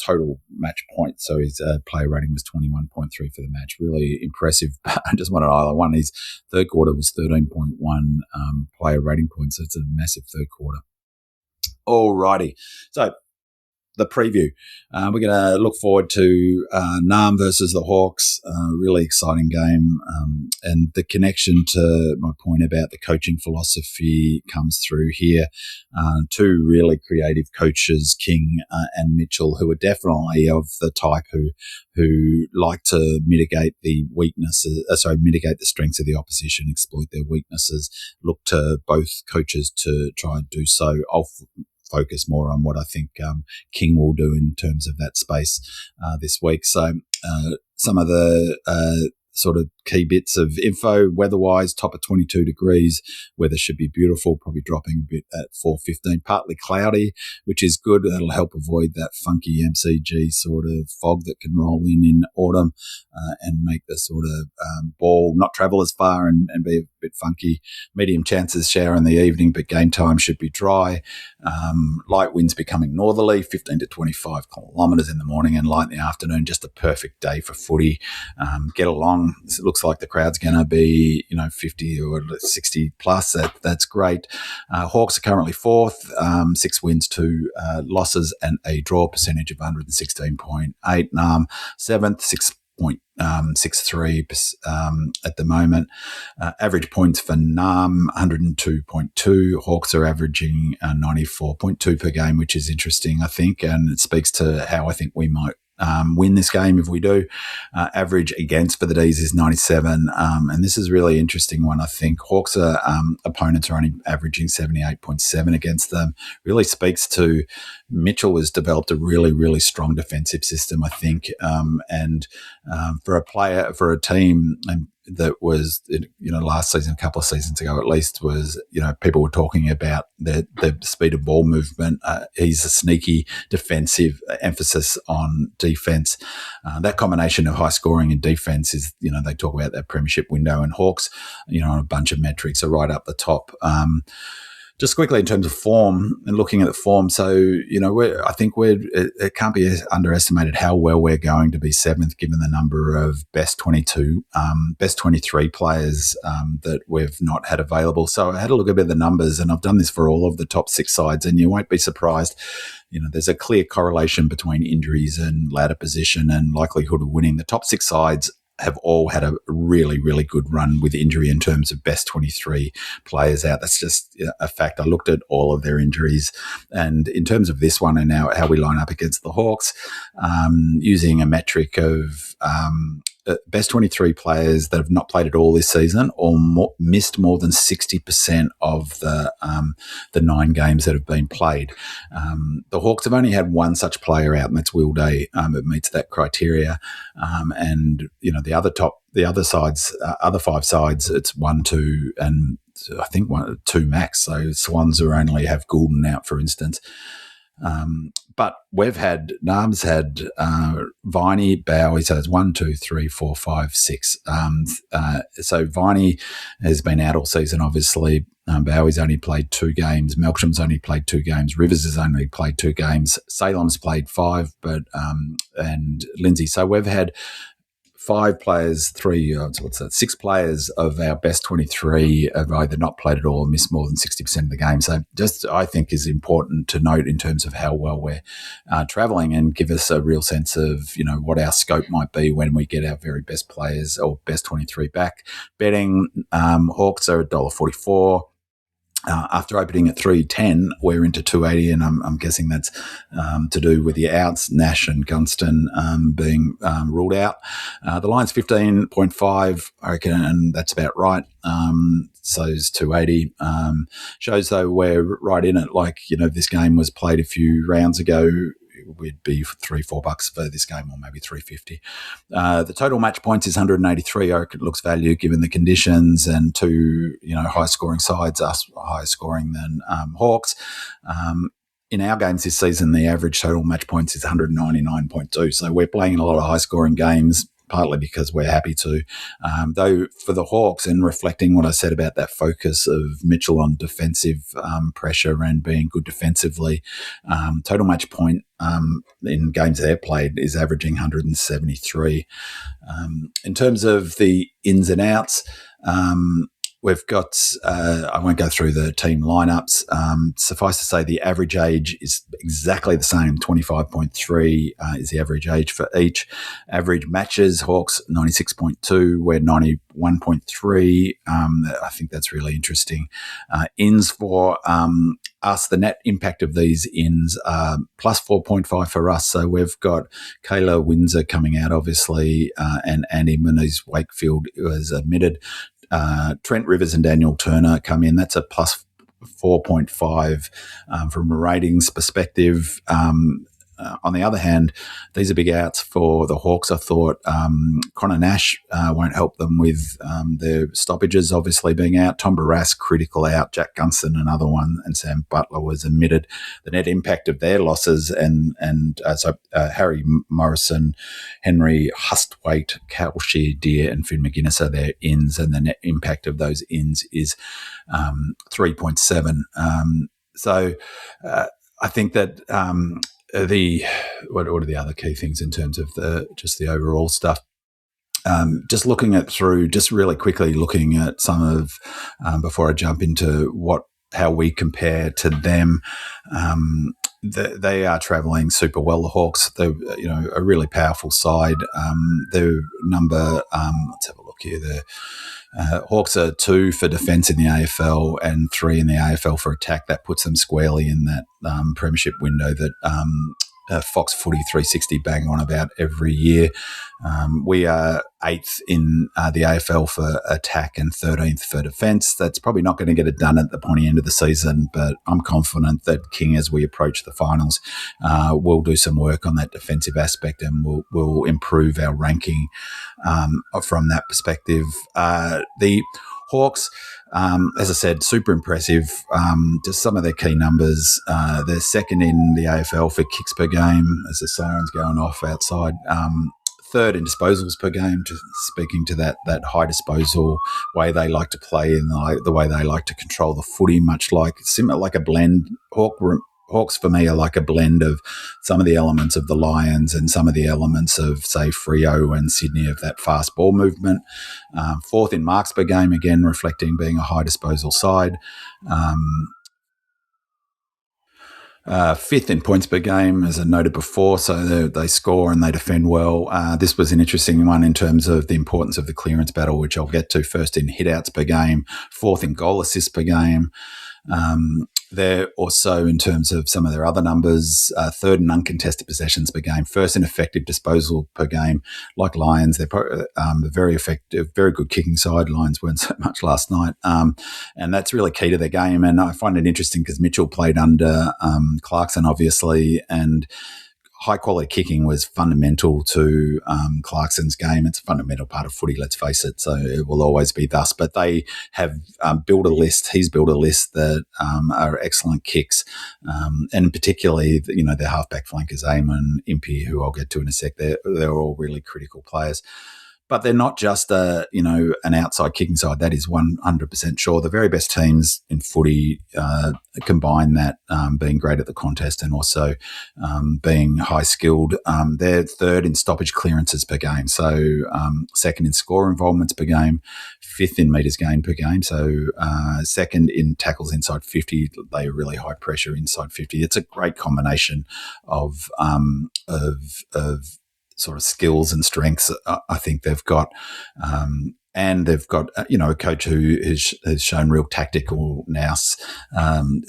total match points, so his player rating was 21.3 for the match. Really impressive. I just wanted to highlight one. His third quarter was 13.1 player rating points, so it's a massive third quarter. Alrighty. So the preview. We're going to look forward to Nam versus the Hawks. Really exciting game. And the connection to my point about the coaching philosophy comes through here. Two really creative coaches, King and Mitchell, who are definitely of the type who like to mitigate the mitigate the strengths of the opposition, exploit their weaknesses, look to both coaches to try and do so. I'll focus more on what I think King will do in terms of that space this week. So some of the sort of key bits of info, weather-wise, top of 22 degrees. Weather should be beautiful, probably dropping a bit at 4:15. Partly cloudy, which is good. That'll help avoid that funky MCG sort of fog that can roll in autumn and make the sort of ball not travel as far and be a bit funky. Medium chances shower in the evening, but game time should be dry. Light winds becoming northerly, 15 to 25 kilometres in the morning and light in the afternoon. Just a perfect day for footy. Get along. It looks like the crowd's going to be, 50 or 60 plus. That's great. Hawks are currently fourth, 6 wins, 2 losses and a draw, percentage of 116.8. Nam seventh, 6.63 at the moment. Average points for Nam, 102.2. Hawks are averaging 94.2 per game, which is interesting, I think, and it speaks to how I think we might win this game if we do. Average against for the D's is 97, and this is a really interesting one, I think. Hawks opponents are only averaging 78.7 against them. Really speaks to Mitchell has developed a really, really strong defensive system, I think, and for a team that was, last season, a couple of seasons ago at least, was, people were talking about the speed of ball movement. He's a sneaky defensive emphasis on defense. That combination of high scoring and defense is, they talk about that premiership window, and Hawks, on a bunch of metrics are right up the top. Just quickly in terms of form and looking at the form, so, I think it can't be underestimated how well we're going to be seventh given the number of best 22, best 23 players that we've not had available. So I had a look at the numbers, and I've done this for all of the top 6 sides, and you won't be surprised. There's a clear correlation between injuries and ladder position and likelihood of winning. The top 6 sides have all had a really, really good run with injury in terms of best 23 players out. That's just a fact. I looked at all of their injuries. And in terms of this one and now how we line up against the Hawks, using a metric of best 23 players that have not played at all this season or missed more than 60% of the 9 games that have been played. The Hawks have only had one such player out, and that's Will Day. It meets that criteria. And, the other 5 sides, it's 1, 2, and I think 2 max. So Swans who only have Goulden out, for instance. But Narb's had Viney, Bowie, so it's 1, 2, 3, 4, 5, 6. So Viney has been out all season, obviously. Bowie's only played 2 games. Melksham's only played 2 games. Rivers has only played 2 games. Salem's played 5, and Lindsay. So we've had 5 players, 6 players of our best 23 have either not played at all or missed more than 60% of the game. So just I think is important to note in terms of how well we're travelling and give us a real sense of, what our scope might be when we get our very best players or best 23 back. Betting, Hawks are $1.44. After opening at 3.10, we're into 2.80, and I'm guessing that's to do with the outs, Nash and Gunston being ruled out. The line's 15.5, I reckon, and that's about right. So it's 2.80. Shows, though, we're right in it. Like, this game was played a few rounds ago. We'd be $3-4 for this game, or maybe $3.50. The total match points is 183. I reckon it looks value given the conditions and 2, high scoring sides, us higher scoring than Hawks. In our games this season, the average total match points is 199.2. So we're playing a lot of high scoring games, partly because we're happy to. Though for the Hawks, and reflecting what I said about that focus of Mitchell on defensive pressure and being good defensively, total match point in games they've played is averaging 173. In terms of the ins and outs, we've got, I won't go through the team lineups. Suffice to say, the average age is exactly the same. 25.3 is the average age for each. Average matches, Hawks 96.2, we're 91.3. I think that's really interesting. Ins for us, the net impact of these ins are plus 4.5 for us. So we've got Kayla Windsor coming out, obviously, and Andy Muniz-Wakefield was admitted. Trent Rivers and Daniel Turner come in. That's a plus 4.5 from a ratings perspective. On the other hand, these are big outs for the Hawks. I thought Connor Nash won't help them with their stoppages, obviously being out. Tom Barras, critical out. Jack Gunston, another one, and Sam Butler was omitted. The net impact of their losses so Harry Morrison, Henry Hustwaite, Cal Shear-Deer, and Finn McGuinness are their ins, and the net impact of those ins is 3.7. So I think that what are the other key things in terms of the overall stuff? Just looking at through, just really quickly looking at some of before I jump into how we compare to them. They are travelling super well. The Hawks, they're a really powerful side. Their number, let's have a look here. The Hawks are 2 for defence in the AFL and 3 in the AFL for attack. That puts them squarely in that premiership window that Fox Footy 360 bang on about every year. We are 8th in the AFL for attack and 13th for defence. That's probably not going to get it done at the pointy end of the season, but I'm confident that King, as we approach the finals, will do some work on that defensive aspect and will improve our ranking from that perspective. The Hawks, as I said, super impressive. Just some of their key numbers. They're second in the AFL for kicks per game as the siren's going off outside. Third in disposals per game, just speaking to that high disposal way they like to play and the way they like to control the footy, much similar like a blend. Hawks for me are like a blend of some of the elements of the Lions and some of the elements of, say, Freo and Sydney of that fast ball movement. Fourth in marks per game, again reflecting being a high disposal side. Fifth in points per game, as I noted before, so they score and they defend well. This was an interesting one in terms of the importance of the clearance battle, which I'll get to. First in hit-outs per game, fourth in goal assists per game. They're also, in terms of some of their other numbers, third in uncontested possessions per game, first in effective disposal per game. Like Lions, they're very effective, very good kicking side. Lions weren't so much last night. And that's really key to their game. And I find it interesting because Mitchell played under Clarkson, obviously, and high-quality kicking was fundamental to Clarkson's game. It's a fundamental part of footy, let's face it, so it will always be thus. But they have built a list. He's built a list that are excellent kicks, and particularly, their halfback flankers, Eamon, Impey, who I'll get to in a sec. They're all really critical players. But they're not just an outside kicking side. That is 100% sure. The very best teams in footy combine that, being great at the contest and also being high skilled. They're third in stoppage clearances per game, so second in score involvements per game, fifth in metres gained per game, so second in tackles inside 50. They are really high pressure inside 50. It's a great combination of sort of skills and strengths I think they've got. And they've got, a coach who has shown real tactical nous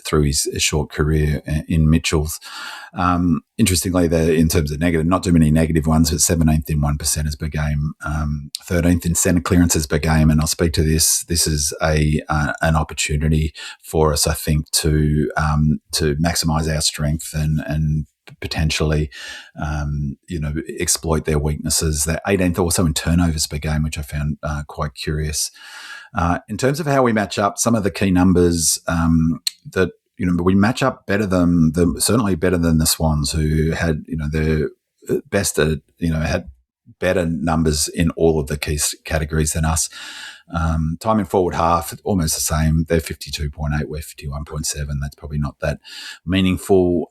through his short career in Mitchell's. Interestingly, in terms of negative, not too many negative ones, but 17th in 1% per game, 13th in centre clearances per game. And I'll speak to this. This is an opportunity for us, I think, to maximise our strength and potentially, exploit their weaknesses. They're 18th also in turnovers per game, which I found quite curious. In terms of how we match up, some of the key numbers that we match up better than certainly better than the Swans, who had their best at had better numbers in all of the key categories than us. Time in forward half, almost the same. They're 52.8, we're 51.7. That's probably not that meaningful.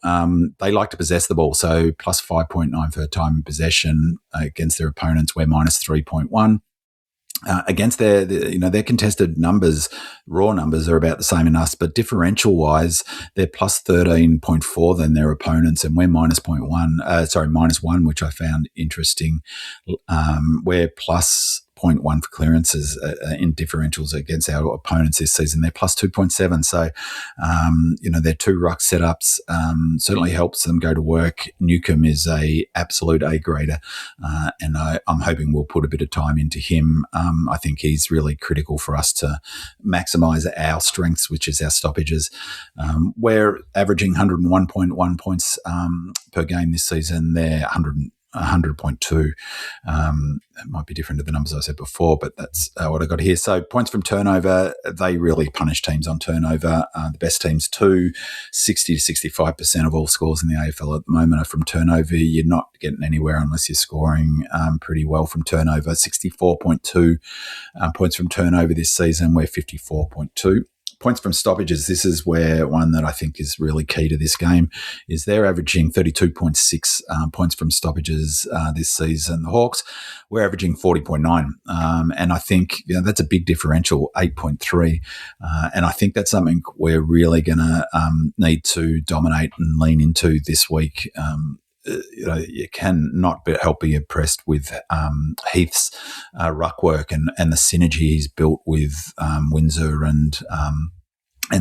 They like to possess the ball, so plus 5.9 for time in possession against their opponents. We're minus 3.1. Against their contested numbers, raw numbers are about the same in us, but differential wise, they're plus 13.4 than their opponents, and we're minus 1, which I found interesting. We're plus 0.1 for clearances in differentials against our opponents this season. They're plus 2.7. So, their two ruck setups certainly helps them go to work. Newcomb is a absolute A-grader, and I'm hoping we'll put a bit of time into him. I think he's really critical for us to maximise our strengths, which is our stoppages. We're averaging 101.1 points per game this season. They're 100.2. It might be different to the numbers I said before, but that's what I got here. So points from turnover, they really punish teams on turnover. The best teams too, 60 to 65% of all scores in the AFL at the moment are from turnover. You're not getting anywhere unless you're scoring pretty well from turnover. 64.2 points from turnover this season. We're 54.2. Points from stoppages, this is where one that I think is really key to this game, is they're averaging 32.6 points from stoppages this season. The Hawks, we're averaging 40.9. And I think that's a big differential, 8.3. And I think that's something we're really going to need to dominate and lean into this week. You can not help be impressed with Heath's ruck work and the synergy he's built with Windsor and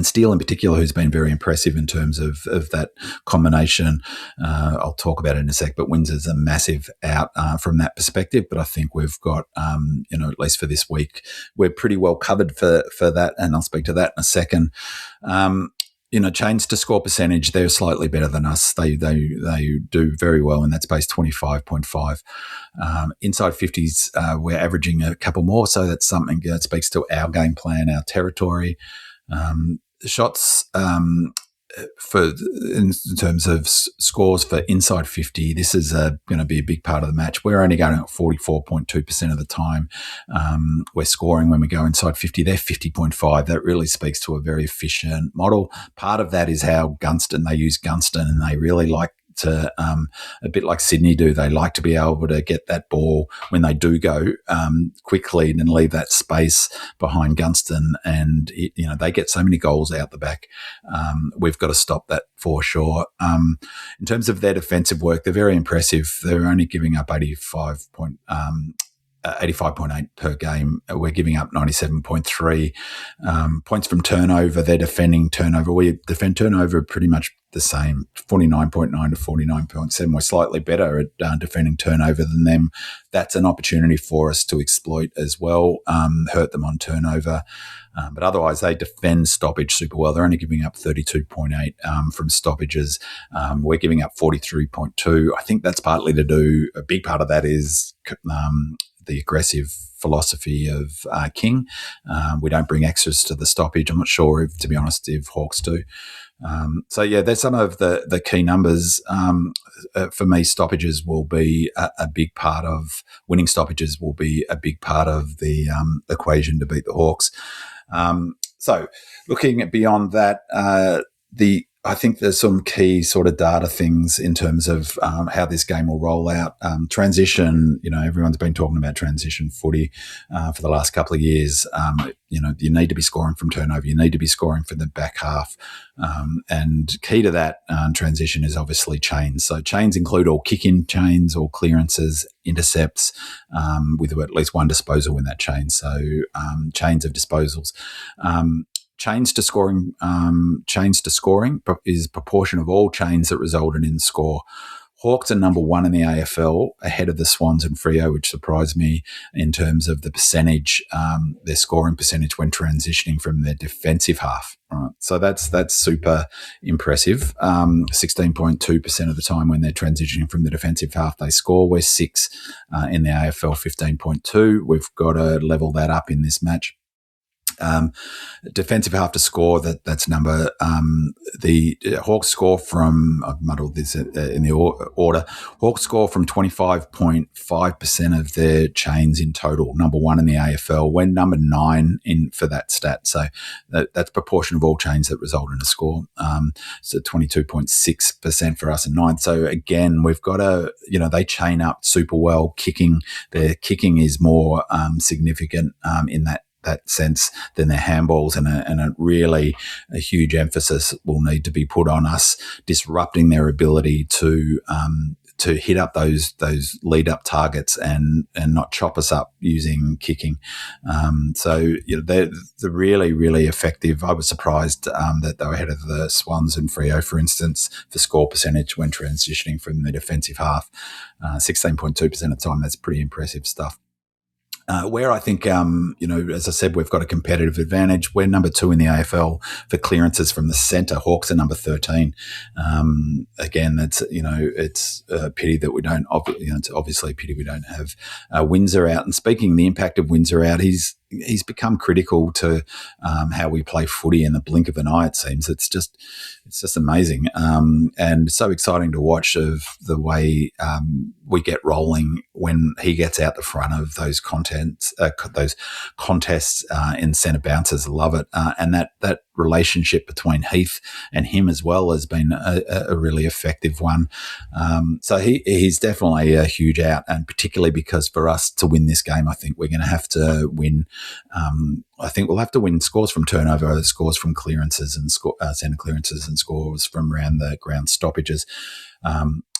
Steele in particular, who's been very impressive in terms of that combination. I'll talk about it in a sec, but Windsor's a massive out from that perspective. But I think we've got, at least for this week, we're pretty well covered for that, and I'll speak to that in a second. Chains to score percentage, they're slightly better than us. They do very well in that space, 25.5. Inside 50s, we're averaging a couple more, so that's something that speaks to our game plan, our territory. Shots in terms of scores for inside 50, this is going to be a big part of the match. We're only going at 44.2% of the time. We're scoring when we go inside 50. They're 50.5. That really speaks to a very efficient model. Part of that is how they use Gunston, and they really like to, a bit like Sydney do, they like to be able to get that ball when they do go quickly and leave that space behind Gunston, and they get so many goals out the back. We've got to stop that for sure. In terms of their defensive work, they're very impressive. They're only giving up 85 85.8 per game. We're giving up 97.3 points from turnover. They're defending turnover. We defend turnover pretty much the same, 49.9 to 49.7. We're slightly better at defending turnover than them. That's an opportunity for us to exploit as well, hurt them on turnover. But otherwise, they defend stoppage super well. They're only giving up 32.8 from stoppages. We're giving up 43.2. I think that's partly to do, a big part of that is the aggressive philosophy of King. We don't bring extras to the stoppage. I'm not sure, if, to be honest, if Hawks do. There's some of the key numbers. For me, stoppages will be a big part of winning. Stoppages will be a big part of the equation to beat the Hawks. So looking at beyond that, I think there's some key sort of data things in terms of how this game will roll out. Transition, everyone's been talking about transition footy for the last couple of years. You need to be scoring from turnover. You need to be scoring from the back half. And key to that transition is obviously chains. So chains include all kick-in chains, all clearances, intercepts, with at least one disposal in that chain. So chains of disposals. Chains to scoring is proportion of all chains that resulted in score. Hawks are number one in the AFL, ahead of the Swans and Freo, which surprised me in terms of the percentage, their scoring percentage when transitioning from their defensive half. Right. So that's super impressive. 16.2% of the time when they're transitioning from the defensive half, they score. We're sixth in the AFL, 15.2. We've got to level that up in this match. Defensive half to score, that's number. The Hawks score from, I've muddled this in the order, Hawks score from 25.5% of their chains in total, number one in the AFL. We're number 9 for that stat. So that's proportion of all chains that result in a score. So 22.6% for us and 9. So again, we've got they chain up super well. Their kicking is more significant in that sense than their handballs, and a huge emphasis will need to be put on us disrupting their ability to hit up those lead up targets and not chop us up using kicking. They're really, really effective. I was surprised that they were ahead of the Swans and Freo, for instance, for score percentage when transitioning from the defensive half. 16.2% of the time. That's pretty impressive stuff. Where I think, as I said, we've got a competitive advantage. We're number 2 in the AFL for clearances from the centre. Hawks are number 13. Again, it's a pity that we don't. It's obviously a pity we don't have Windsor out. And speaking of the impact of Windsor out, he's become critical to how we play footy in the blink of an eye. It seems it's just amazing, and so exciting to watch of the way we get rolling when he gets out the front of those those contests in centre bounces. Love it, and that relationship between Heath and him as well has been a really effective one. So he's definitely a huge out, and particularly because for us to win this game, I think we're going to have to win. I think we'll have to win scores from turnover, scores from clearances and centre clearances, and scores from around the ground stoppages.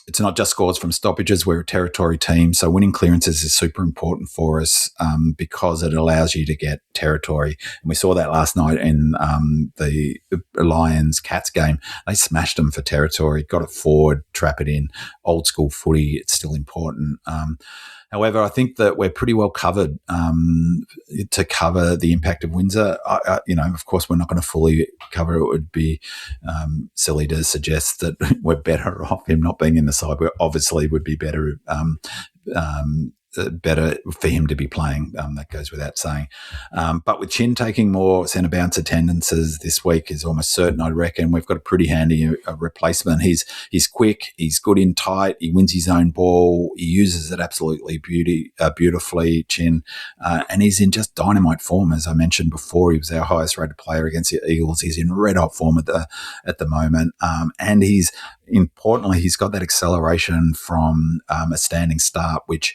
It's not just scores from stoppages. We're a territory team, so winning clearances is super important for us because it allows you to get territory. And we saw that last night in the Lions-Cats game. They smashed them for territory, got it forward, trap it in. Old school footy, it's still important. However, I think that we're pretty well covered to cover the impact of Windsor. Of course, we're not going to fully cover it. It would be silly to suggest that we're better off him not being in the side. We obviously would be better for him to be playing. That goes without saying. But with Chin taking more centre bounce attendances this week is almost certain, I reckon. We've got a pretty handy replacement. He's quick. He's good in tight. He wins his own ball. He uses it absolutely beautifully, Chin. And he's in just dynamite form. As I mentioned before, he was our highest rated player against the Eagles. He's in red hot form at the moment. And importantly, he's got that acceleration from a standing start, which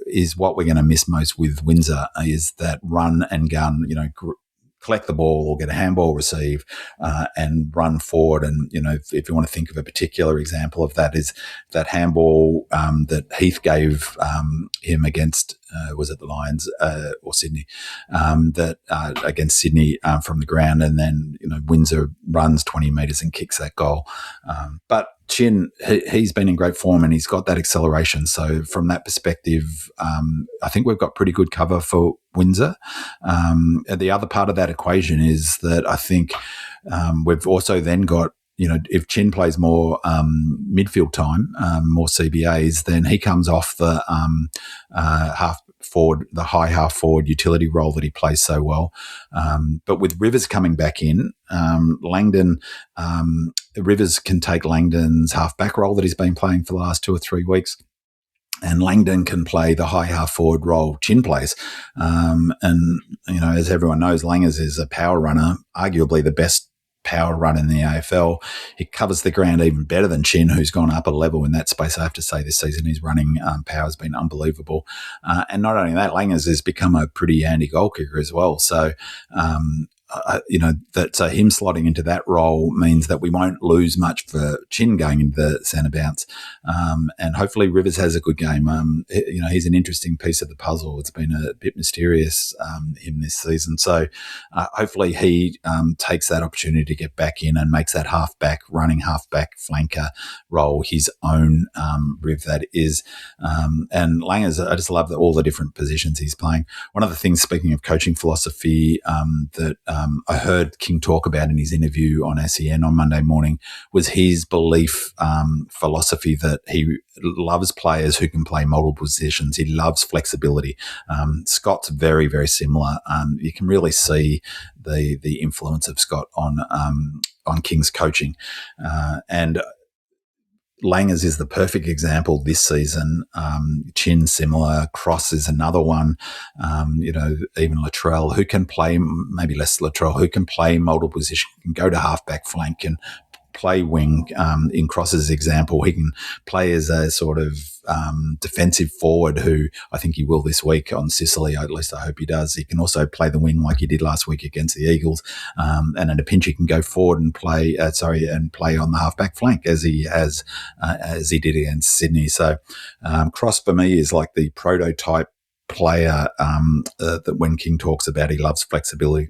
is what we're going to miss most with Windsor, is that run and gun, collect the ball or get a handball receive and run forward. And, if you want to think of a particular example of that, is that handball that Heath gave him against, was it the Lions or Sydney, that against Sydney from the ground, and then, Windsor runs 20 metres and kicks that goal. But Chin, he's been in great form and he's got that acceleration. So from that perspective, I think we've got pretty good cover for Windsor. The other part of that equation is that I think we've also then got, if Chin plays more midfield time, more CBAs, then he comes off the half forward, the high half forward utility role that he plays so well. But with Rivers coming back in, Langdon, Rivers can take Langdon's half-back role that he's been playing for the last 2 or 3 weeks, and Langdon can play the high half-forward role Chin plays. And, as everyone knows, Langers is a power runner, arguably the best power run in the AFL. He covers the ground even better than Chin, who's gone up a level in that space. I have to say this season his running power has been unbelievable. And not only that, Langers has become a pretty handy goal kicker as well. So, so him slotting into that role means that we won't lose much for Chin going into the centre bounce. And hopefully Rivers has a good game. He's an interesting piece of the puzzle. It's been a bit mysterious, him this season. So hopefully he takes that opportunity to get back in and makes that running halfback flanker role his own, Riv that is. And Langers, I just love all the different positions he's playing. One of the things, speaking of coaching philosophy, that I heard King talk about in his interview on SEN on Monday morning was his belief, philosophy that he loves players who can play multiple positions. He loves flexibility. Scott's very, very similar. You can really see the influence of Scott on King's coaching. And Langers is the perfect example this season. Chin similar, Cross is another one. Even Latrell, who can play, maybe less Latrell, who can play multiple positions, can go to halfback flank and play wing. In Cross's example, he can play as a sort of defensive forward, who I think he will this week on Sicily. At least I hope he does. He can also play the wing like he did last week against the Eagles. And in a pinch, he can go forward and play on the halfback flank as he did against Sydney. So Cross for me is like the prototype player that when King talks about, he loves flexibility.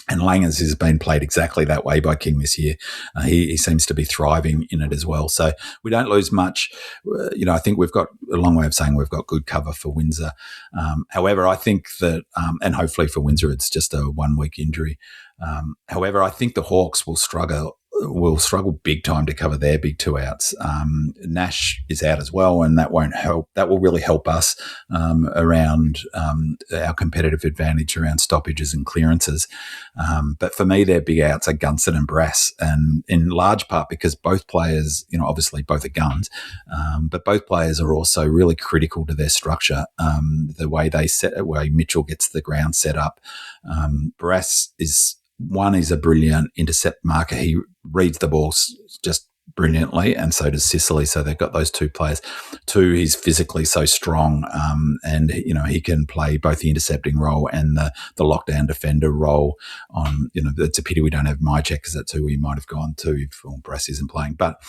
And Langers has been played exactly that way by King this year. He seems to be thriving in it as well. So we don't lose much. I think we've got a long way of saying we've got good cover for Windsor. However, I think that, and hopefully for Windsor, it's just a 1 week injury. However, I think the Hawks will struggle big time to cover their big 2 outs. Nash is out as well, and that won't help. That will really help us around our competitive advantage around stoppages and clearances. But for me, their big outs are Gunston and Brass, and in large part because both players, obviously both are guns, but both players are also really critical to their structure. The way way Mitchell gets the ground set up. Brass is a brilliant intercept marker. He reads the ball just brilliantly, and so does Sicily. So they've got those two players. Two, he's physically so strong, and he can play both the intercepting role and the lockdown defender role. On it's a pity we don't have Mycheck, because that's who we might have gone to if Brass isn't playing. But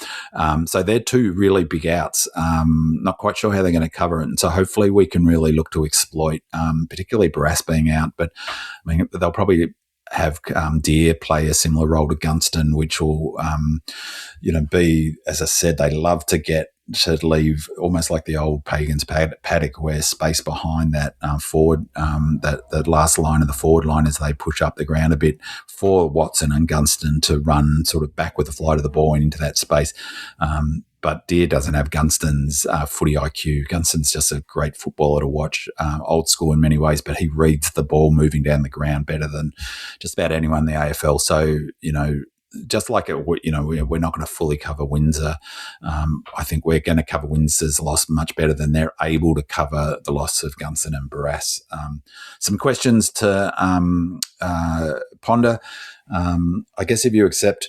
so they're two really big outs. Not quite sure how they're going to cover it, and so hopefully we can really look to exploit, particularly Brass being out. But I mean, they'll probably have Deere play a similar role to Gunston, which will, be, as I said, they love to leave almost like the old Pagans paddock, where space behind that forward, that last line of the forward line as they push up the ground a bit for Watson and Gunston to run sort of back with the flight of the ball into that space. But Deere doesn't have Gunston's footy IQ. Gunston's just a great footballer to watch, old school in many ways, but he reads the ball moving down the ground better than just about anyone in the AFL. So, just like we're not going to fully cover Windsor. I think we're going to cover Windsor's loss much better than they're able to cover the loss of Gunston and Barras. Some questions to ponder. I guess if you accept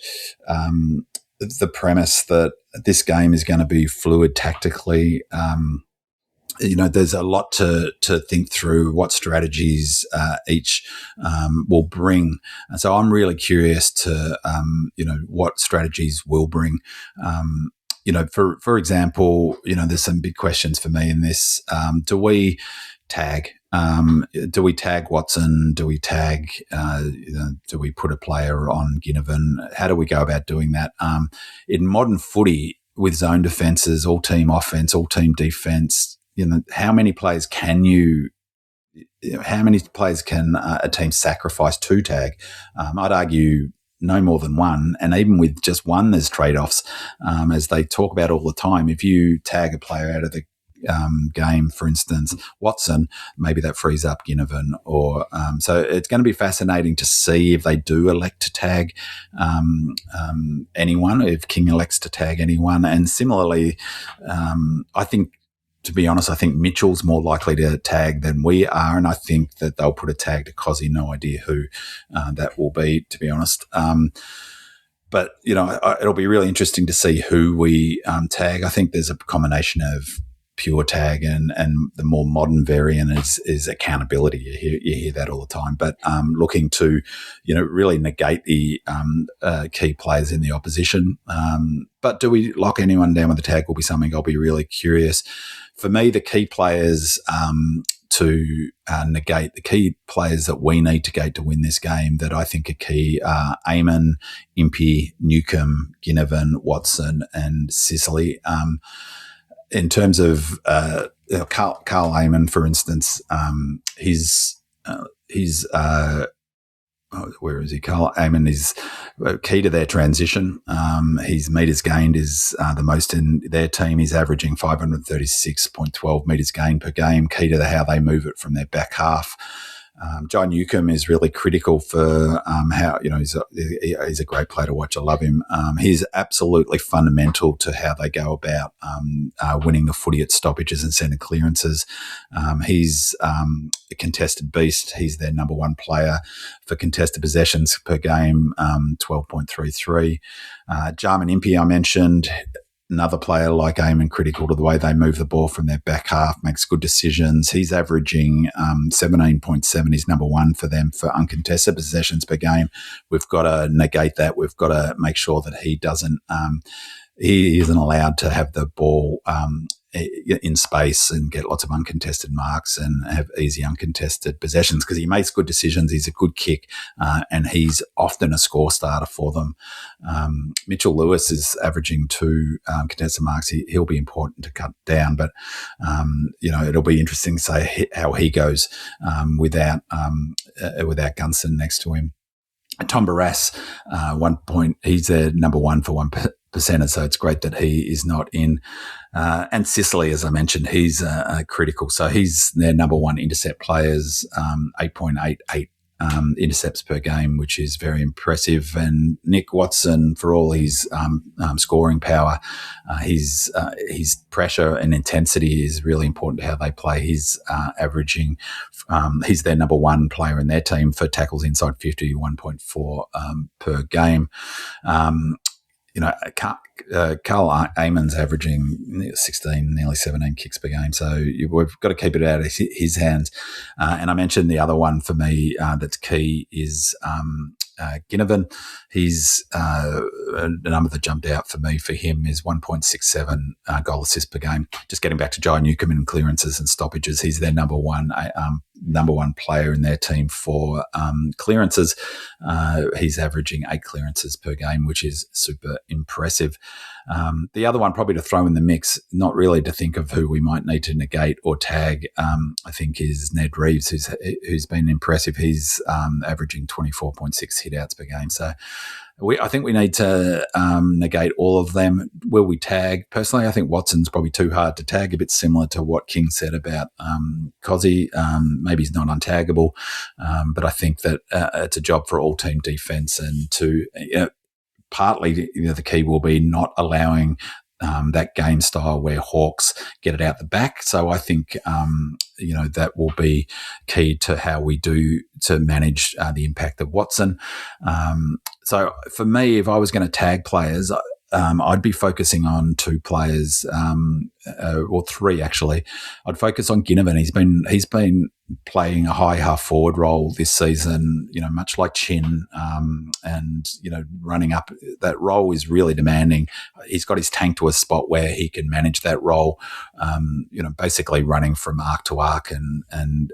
the premise that this game is going to be fluid tactically, there's a lot to think through what strategies each will bring. And so I'm really curious to, what strategies will bring. For example, there's some big questions for me in this. Do we tag? Do we tag Watson? Do we tag? Do we put a player on Ginnivan? How do we go about doing that? In modern footy, with zone defenses, all team offense, all team defense, how many players can a team sacrifice to tag? I'd argue no more than one. And even with just one, there's trade-offs, as they talk about all the time. If you tag a player out of the game, for instance, Watson, maybe that frees up Ginnivan. Or so it's going to be fascinating to see if they do elect to tag anyone, if King elects to tag anyone. And similarly, to be honest, I think Mitchell's more likely to tag than we are, and I think that they'll put a tag to Cozzy. No idea who that will be, to be honest. But, it'll be really interesting to see who we tag. I think there's a combination of pure tag and the more modern variant is accountability. You hear that all the time, but looking to really negate the key players in the opposition. But do we lock anyone down with the tag will be something I'll be really curious. For me, the key players to negate, the key players that we need to gate to win this game that I think are key are Eamon, Impey, Newcomb, Ginnivan, Watson and Sicily. In terms of Carl Eamon, for instance, where is he? Carl Eamon is key to their transition. His metres gained is the most in their team. He's averaging 536.12 metres gained per game, key to how they move it from their back half. John Newcomb is really critical for how, he's a great player to watch. I love him. He's absolutely fundamental to how they go about winning the footy at stoppages and centre clearances. He's a contested beast. He's their number one player for contested possessions per game, 12.33. Jarman Impey, I mentioned. Another player like Eamon, critical to the way they move the ball from their back half, makes good decisions. He's averaging 17.7. He's number one for them for uncontested possessions per game. We've got to negate that. We've got to make sure that he isn't allowed to have the ball in space and get lots of uncontested marks and have easy uncontested possessions, because he makes good decisions. He's a good kick and he's often a score starter for them. Mitchell Lewis is averaging 2 contested marks. He'll be important to cut down, but it'll be interesting to say how he goes without Gunson next to him. Tom Barrass, 1 point. He's their number one for 1%, so it's great that he is not in. And Sicily, as I mentioned, he's critical. So he's their number one intercept players, 8.88 intercepts per game, which is very impressive. And Nick Watson, for all his scoring power, his pressure and intensity is really important to how they play. He's averaging, he's their number one player in their team for tackles inside 50, 1.4 per game. Carl Eamon's averaging 16, nearly 17 kicks per game. So we've got to keep it out of his hands. And I mentioned the other one for me that's key is Ginnivan. He's the number that jumped out for me for him is 1.67 goal assist per game. Just getting back to Jai Newcomb in clearances and stoppages, he's their number one player in their team for clearances. He's averaging 8 clearances per game, which is super impressive. The other one probably to throw in the mix, not really to think of who we might need to negate or tag, I think is Ned Reeves, who's been impressive. He's averaging 24.6 hit-outs per game. So I think we need to negate all of them. Will we tag? Personally, I think Watson's probably too hard to tag, a bit similar to what King said about Cozzy. Maybe he's not untaggable, but I think that it's a job for all team defence, and to partly the key will be not allowing that game style where Hawks get it out the back. So I think, that will be key to how we do to manage the impact of Watson. So for me, if I was going to tag players, I'd be focusing on two players, or three actually. I'd focus on Ginnivan. He's been playing a high half forward role this season, much like Chin, and running up. That role is really demanding. He's got his tank to a spot where he can manage that role, basically running from arc to arc, and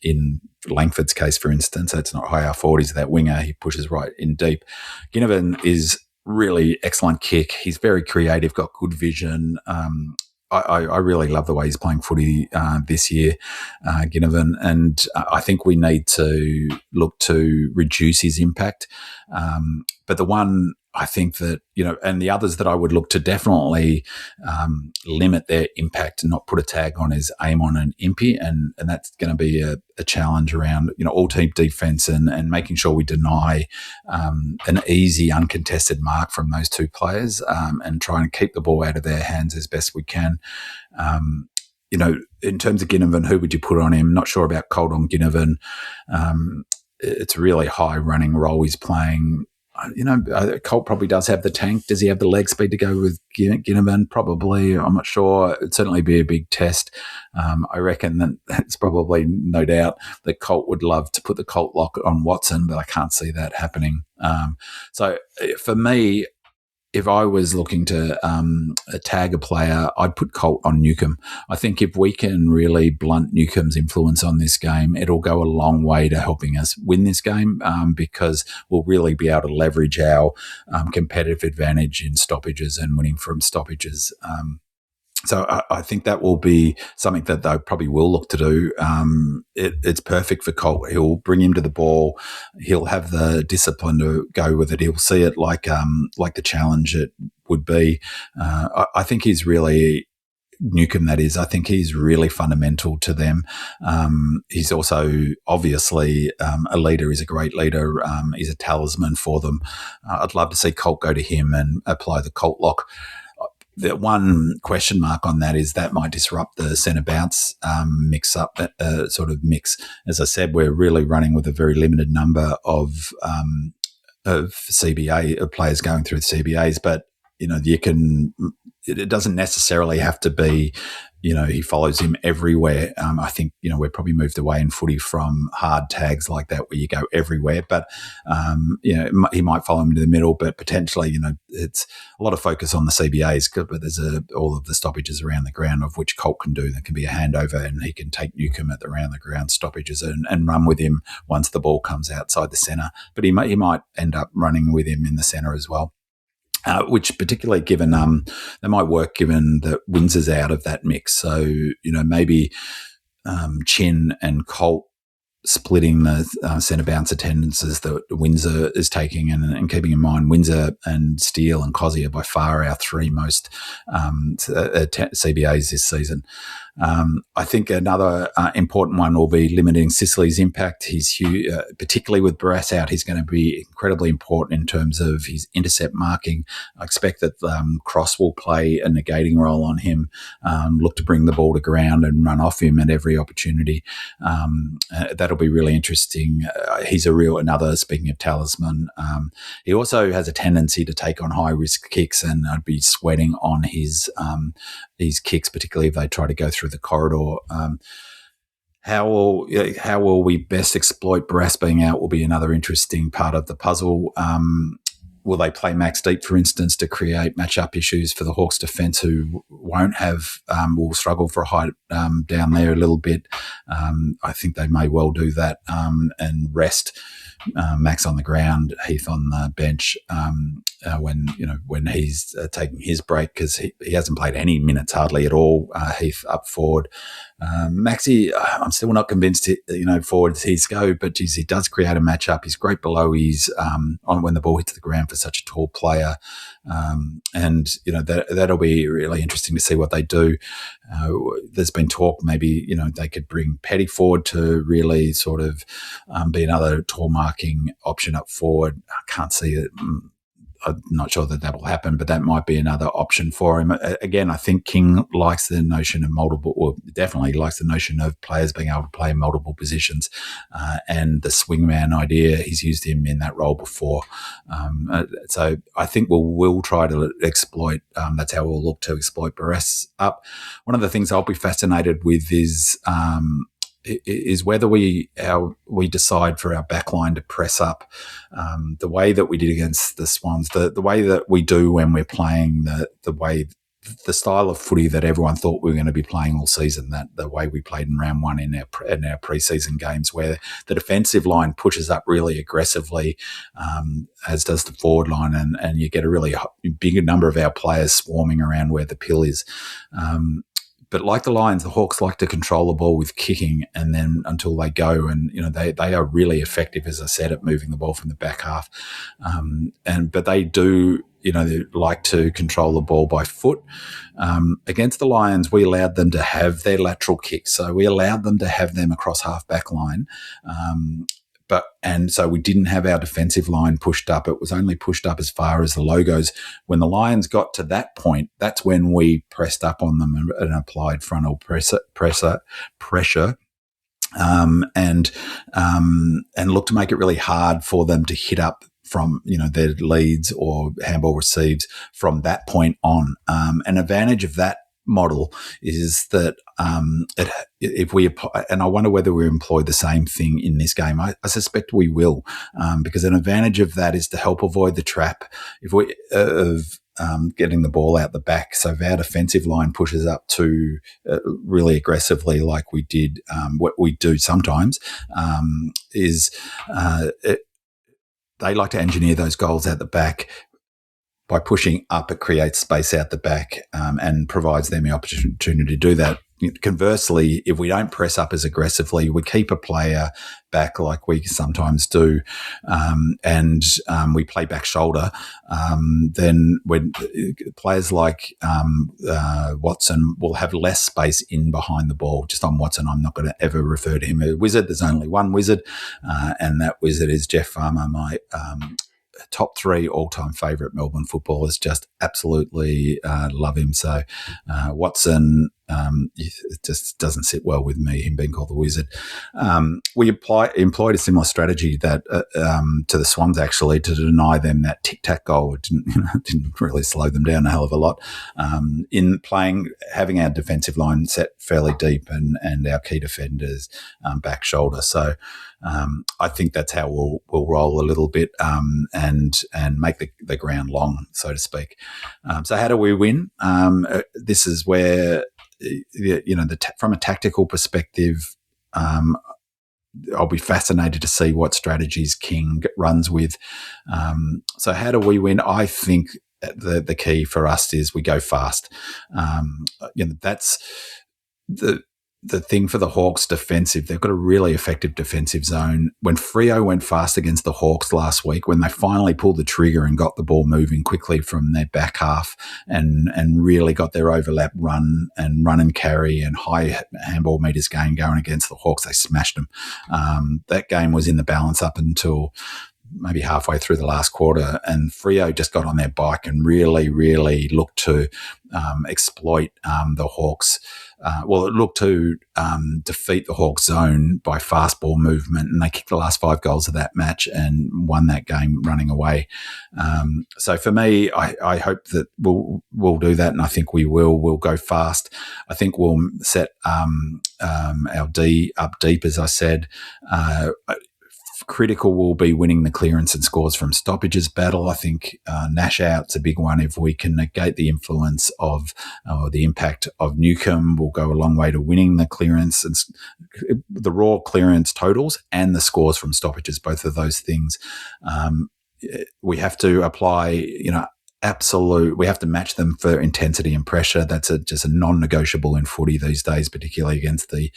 in Langford's case, for instance, it's not high half forward, he's that winger, he pushes right in deep. Ginnivan is really excellent kick. He's very creative, got good vision. I really love the way he's playing footy this year, Ginnivan, and I think we need to look to reduce his impact. But the one I think that, and the others that I would look to definitely limit their impact and not put a tag on is Amon and Impey, and that's going to be a challenge around, all team defence and making sure we deny an easy, uncontested mark from those two players, and try and keep the ball out of their hands as best we can. In terms of Ginnivan, who would you put on him? Not sure about Colt on Ginnivan. It's a really high running role he's playing. Colt probably does have the tank. Does he have the leg speed to go with Ginnivan? Probably. I'm not sure. It'd certainly be a big test. I reckon that it's probably no doubt that Colt would love to put the Colt lock on Watson, but I can't see that happening. So for me, if I was looking to tag a player, I'd put Colt on Newcombe. I think if we can really blunt Newcombe's influence on this game, it'll go a long way to helping us win this game, because we'll really be able to leverage our competitive advantage in stoppages and winning from stoppages. So I think that will be something that they probably will look to do. It's perfect for Colt. He'll bring him to the ball. He'll have the discipline to go with it. He'll see it like the challenge it would be. I think he's really Newcombe, that is. I think he's really fundamental to them. He's also obviously a leader. He's a great leader. He's a talisman for them. I'd love to see Colt go to him and apply the Colt lock. The one question mark on that is that might disrupt the centre bounce mix-up, sort of mix. As I said, we're really running with a very limited number of CBA of players going through the CBAs, but you can. It doesn't necessarily have to be. He follows him everywhere. I think, we're probably moved away in footy from hard tags like that where you go everywhere. But, he might follow him to the middle, but potentially, it's a lot of focus on the CBAs, but there's all of the stoppages around the ground of which Colt can do. There can be a handover and he can take Newcombe at the around the ground stoppages and run with him once the ball comes outside the centre. But he might end up running with him in the centre as well. Which particularly given they might work given that Windsor's out of that mix. So, maybe Chin and Colt splitting the centre bounce attendances that Windsor is taking, and keeping in mind Windsor and Steele and Cozzy are by far our three most CBAs this season. I think another important one will be limiting Sicily's impact. He's huge, particularly with Barras out. He's going to be incredibly important in terms of his intercept marking. I expect that Cross will play a negating role on him, look to bring the ball to ground and run off him at every opportunity. That'll be really interesting. He's another, speaking of talisman, he also has a tendency to take on high risk kicks, and I'd be sweating on his kicks, particularly if they try to go through the corridor. How will we best exploit Barras being out will be another interesting part of the puzzle. Will they play max deep, for instance, to create matchup issues for the Hawks defence, who will struggle for a height down there a little bit? I think they may well do that and rest Max on the ground, Heath on the bench when he's taking his break, because he hasn't played any minutes hardly at all. Heath up forward. Maxi, I'm still not convinced, forwards his go, but geez, he does create a matchup. He's great below his on when the ball hits the ground for such a tall player. And that'll be really interesting to see what they do. There's been talk maybe they could bring Petty forward to really sort of be another tall marking option up forward. I can't see it. I'm not sure that will happen, but that might be another option for him. Again, I think King likes the notion of multiple, or definitely likes the notion of players being able to play multiple positions, and the swingman idea. He's used him in that role before, so I think we'll try to exploit. That's how we'll look to exploit Barres up. One of the things I'll be fascinated with is whether we decide for our backline to press up the way that we did against the Swans, the way that we do when we're playing the style of footy that everyone thought we were going to be playing all season, that the way we played in round one in our pre-season games, where the defensive line pushes up really aggressively, as does the forward line, and you get a really big number of our players swarming around where the pill is. But like the Lions, the Hawks like to control the ball with kicking, and then until they go, and they are really effective, as I said, at moving the ball from the back half. But they do, they like to control the ball by foot. Against the Lions, we allowed them to have their lateral kicks, so we allowed them to have them across half back line. And so we didn't have our defensive line pushed up. It was only pushed up as far as the logos. When the Lions got to that point, that's when we pressed up on them and applied frontal pressure, and looked to make it really hard for them to hit up from their leads or handball receives from that point on. An advantage of that model is that if we, and I wonder whether we employ the same thing in this game. I suspect we will, because an advantage of that is to help avoid the trap of getting the ball out the back. So if our defensive line pushes up to really aggressively, like we did, what we do sometimes, they like to engineer those goals out the back. By pushing up, it creates space out the back, and provides them the opportunity to do that. Conversely, if we don't press up as aggressively, we keep a player back like we sometimes do, and we play back shoulder, then when players like Watson will have less space in behind the ball. Just on Watson, I'm not going to ever refer to him as a wizard. There's only one wizard, and that wizard is Jeff Farmer, my top 3 all-time favourite Melbourne footballers. Just absolutely love him. So Watson, it just doesn't sit well with me, him being called the wizard. We employed a similar strategy that to the Swans, actually, to deny them that tic-tac goal. It didn't really slow them down a hell of a lot. In playing, having our defensive line set fairly deep and our key defenders back shoulder. So I think that's how we'll roll a little bit, and make the ground long, so to speak. So how do we win? This is where, from a tactical perspective, I'll be fascinated to see what strategies King runs with. So how do we win? I think the key for us is we go fast. That's the thing for the Hawks defensive. They've got a really effective defensive zone. When Freo went fast against the Hawks last week, when they finally pulled the trigger and got the ball moving quickly from their back half and really got their overlap run and carry and high handball meters gain going against the Hawks, they smashed them. That game was in the balance up until maybe halfway through the last quarter, and Freo just got on their bike and really, really looked to exploit the Hawks. It looked to defeat the Hawks zone by fast ball movement, and they kicked the last 5 goals of that match and won that game running away. So for me, I hope that we'll do that, and I think we will. We'll go fast. I think we'll set our D up deep, as I said. Critical will be winning the clearance and scores from stoppages battle. I think Nash out's a big one. If we can negate the influence of the impact of Newcombe, we'll go a long way to winning the clearance and the raw clearance totals and the scores from stoppages. Both of those things, we have to apply, absolute. We have to match them for intensity and pressure. That's just a non-negotiable in footy these days, particularly against the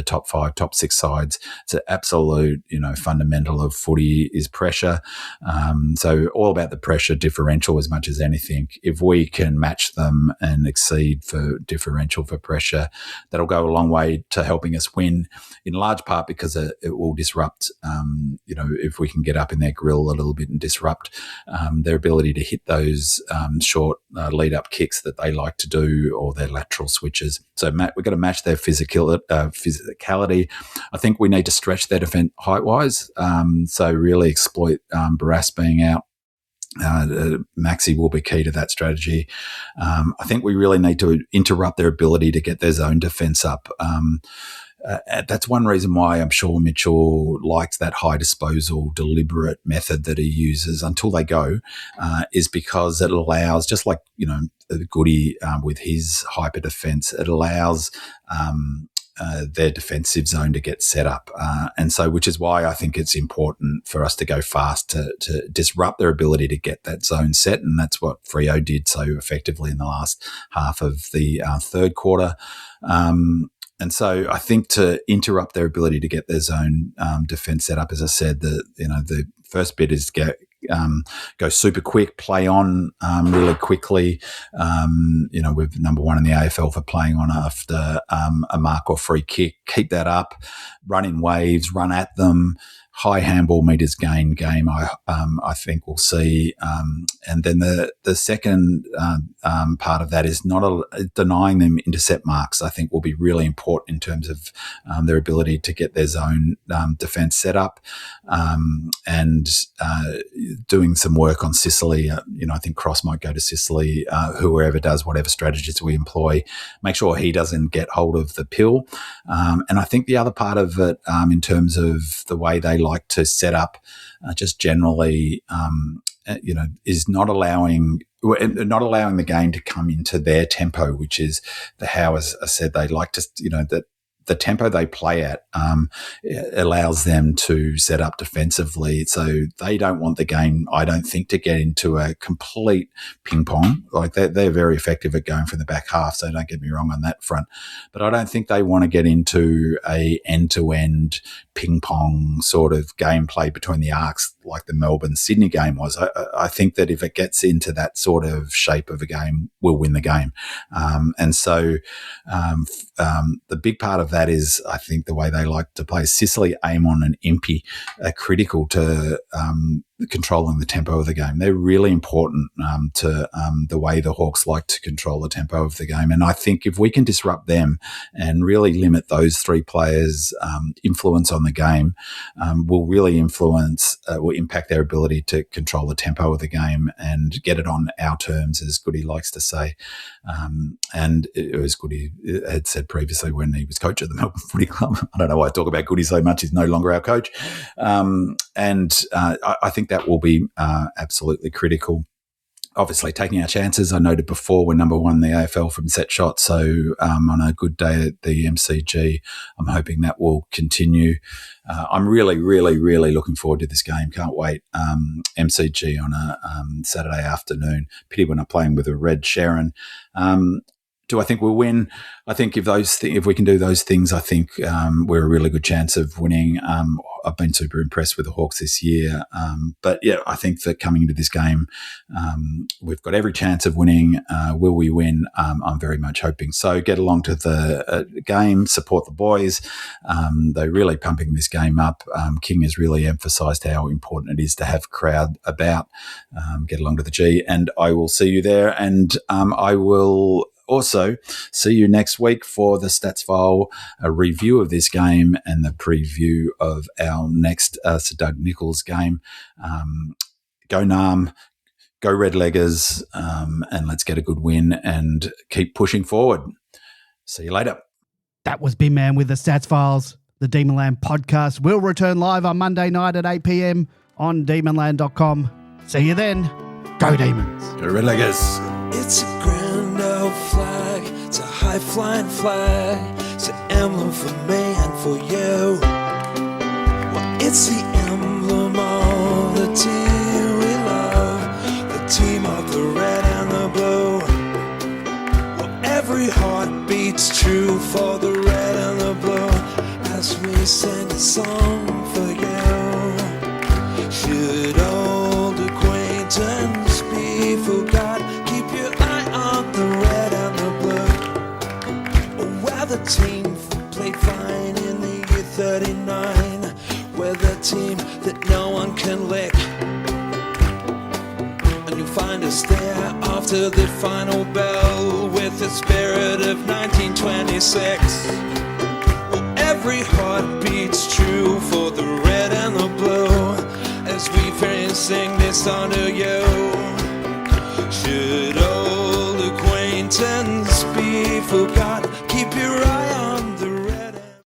top 5, top 6 sides. It's an absolute, fundamental of footy is pressure. So all about the pressure differential as much as anything. If we can match them and exceed for differential for pressure, that'll go a long way to helping us win, in large part because it will disrupt, if we can get up in their grill a little bit and disrupt their ability to hit those short lead-up kicks that they like to do, or their lateral switches. So we've got to match their physicality. I think we need to stretch their defence height-wise, so really exploit Barras being out. Maxi will be key to that strategy. I think we really need to interrupt their ability to get their zone defence up. That's one reason why I'm sure Mitchell likes that high disposal, deliberate method that he uses until they go, is because it allows, just like, Goody with his hyper defence, it allows their defensive zone to get set up. And so, which is why I think it's important for us to go fast to disrupt their ability to get that zone set. And that's what Freo did so effectively in the last half of the third quarter. And so I think to interrupt their ability to get their zone defence set up, as I said, the first bit is go super quick, play on really quickly. We're number 1 in the AFL for playing on after a mark or free kick. Keep that up, run in waves, run at them. High handball meters gain game, I think we'll see. And then the second part of that is not denying them intercept marks. I think will be really important in terms of their ability to get their zone defence set up, and doing some work on Sicily. I think Cross might go to Sicily, whoever does whatever strategies we employ, make sure he doesn't get hold of the pill. And I think the other part of it, in terms of the way they like to set up, just generally, is not allowing the game to come into their tempo, which is how, as I said, they like to, that the tempo they play at allows them to set up defensively. So they don't want the game, I don't think, to get into a complete ping pong. Like they're very effective at going from the back half, so don't get me wrong on that front. But I don't think they want to get into a end-to-end ping pong sort of gameplay between the arcs like the Melbourne-Sydney game was. I think that if it gets into that sort of shape of a game, we'll win the game. And so the big part of that is, I think, the way they like to play. Sicily, Amon and Impey are critical to controlling the tempo of the game. They're really important to the way the Hawks like to control the tempo of the game. And I think if we can disrupt them and really limit those three players' influence on the game, will really will impact their ability to control the tempo of the game and get it on our terms, as Goody likes to say. And as Goody had said previously when he was coach at the Melbourne Footy Club, I don't know why I talk about Goody so much, he's no longer our coach. I think that will be absolutely critical. Obviously, taking our chances. I noted before we're number 1 in the AFL from set shots, so on a good day at the MCG, I'm hoping that will continue. I'm really, really, really looking forward to this game. Can't wait. MCG on a Saturday afternoon. Pity we're not playing with a red Sharon. Do I think we'll win? I think if we can do those things, I think we're a really good chance of winning. I've been super impressed with the Hawks this year. But yeah, I think that coming into this game, we've got every chance of winning. Will we win? I'm very much hoping so. Get along to the game, support the boys. They're really pumping this game up. King has really emphasised how important it is to have a crowd about. Get along to the G, and I will see you there. And I will also see you next week for the Stats File, a review of this game and the preview of our next Sir Doug Nicholls game. Go Nam, go Redleggers, and let's get a good win and keep pushing forward. See you later. That was Binman with the Stats Files. The Demonland podcast will return live on Monday night at 8 p.m. on demonland.com. See you then. Go Demons. Go Redleggers. It's a grand old flag, it's a high-flying flag, it's an emblem for me and for you. Well, it's the emblem of the team we love, the team of the beats true for the red and the blue as we sing a song for you. Should old acquaintance be forgot, keep your eye on the red and the blue. Where the team played fine in the year 39, we're the team that no one can lick. And you'll find us there after the final bell with the spirit of 1926. Every heart beats true for the red and the blue as we finish sing this song to you.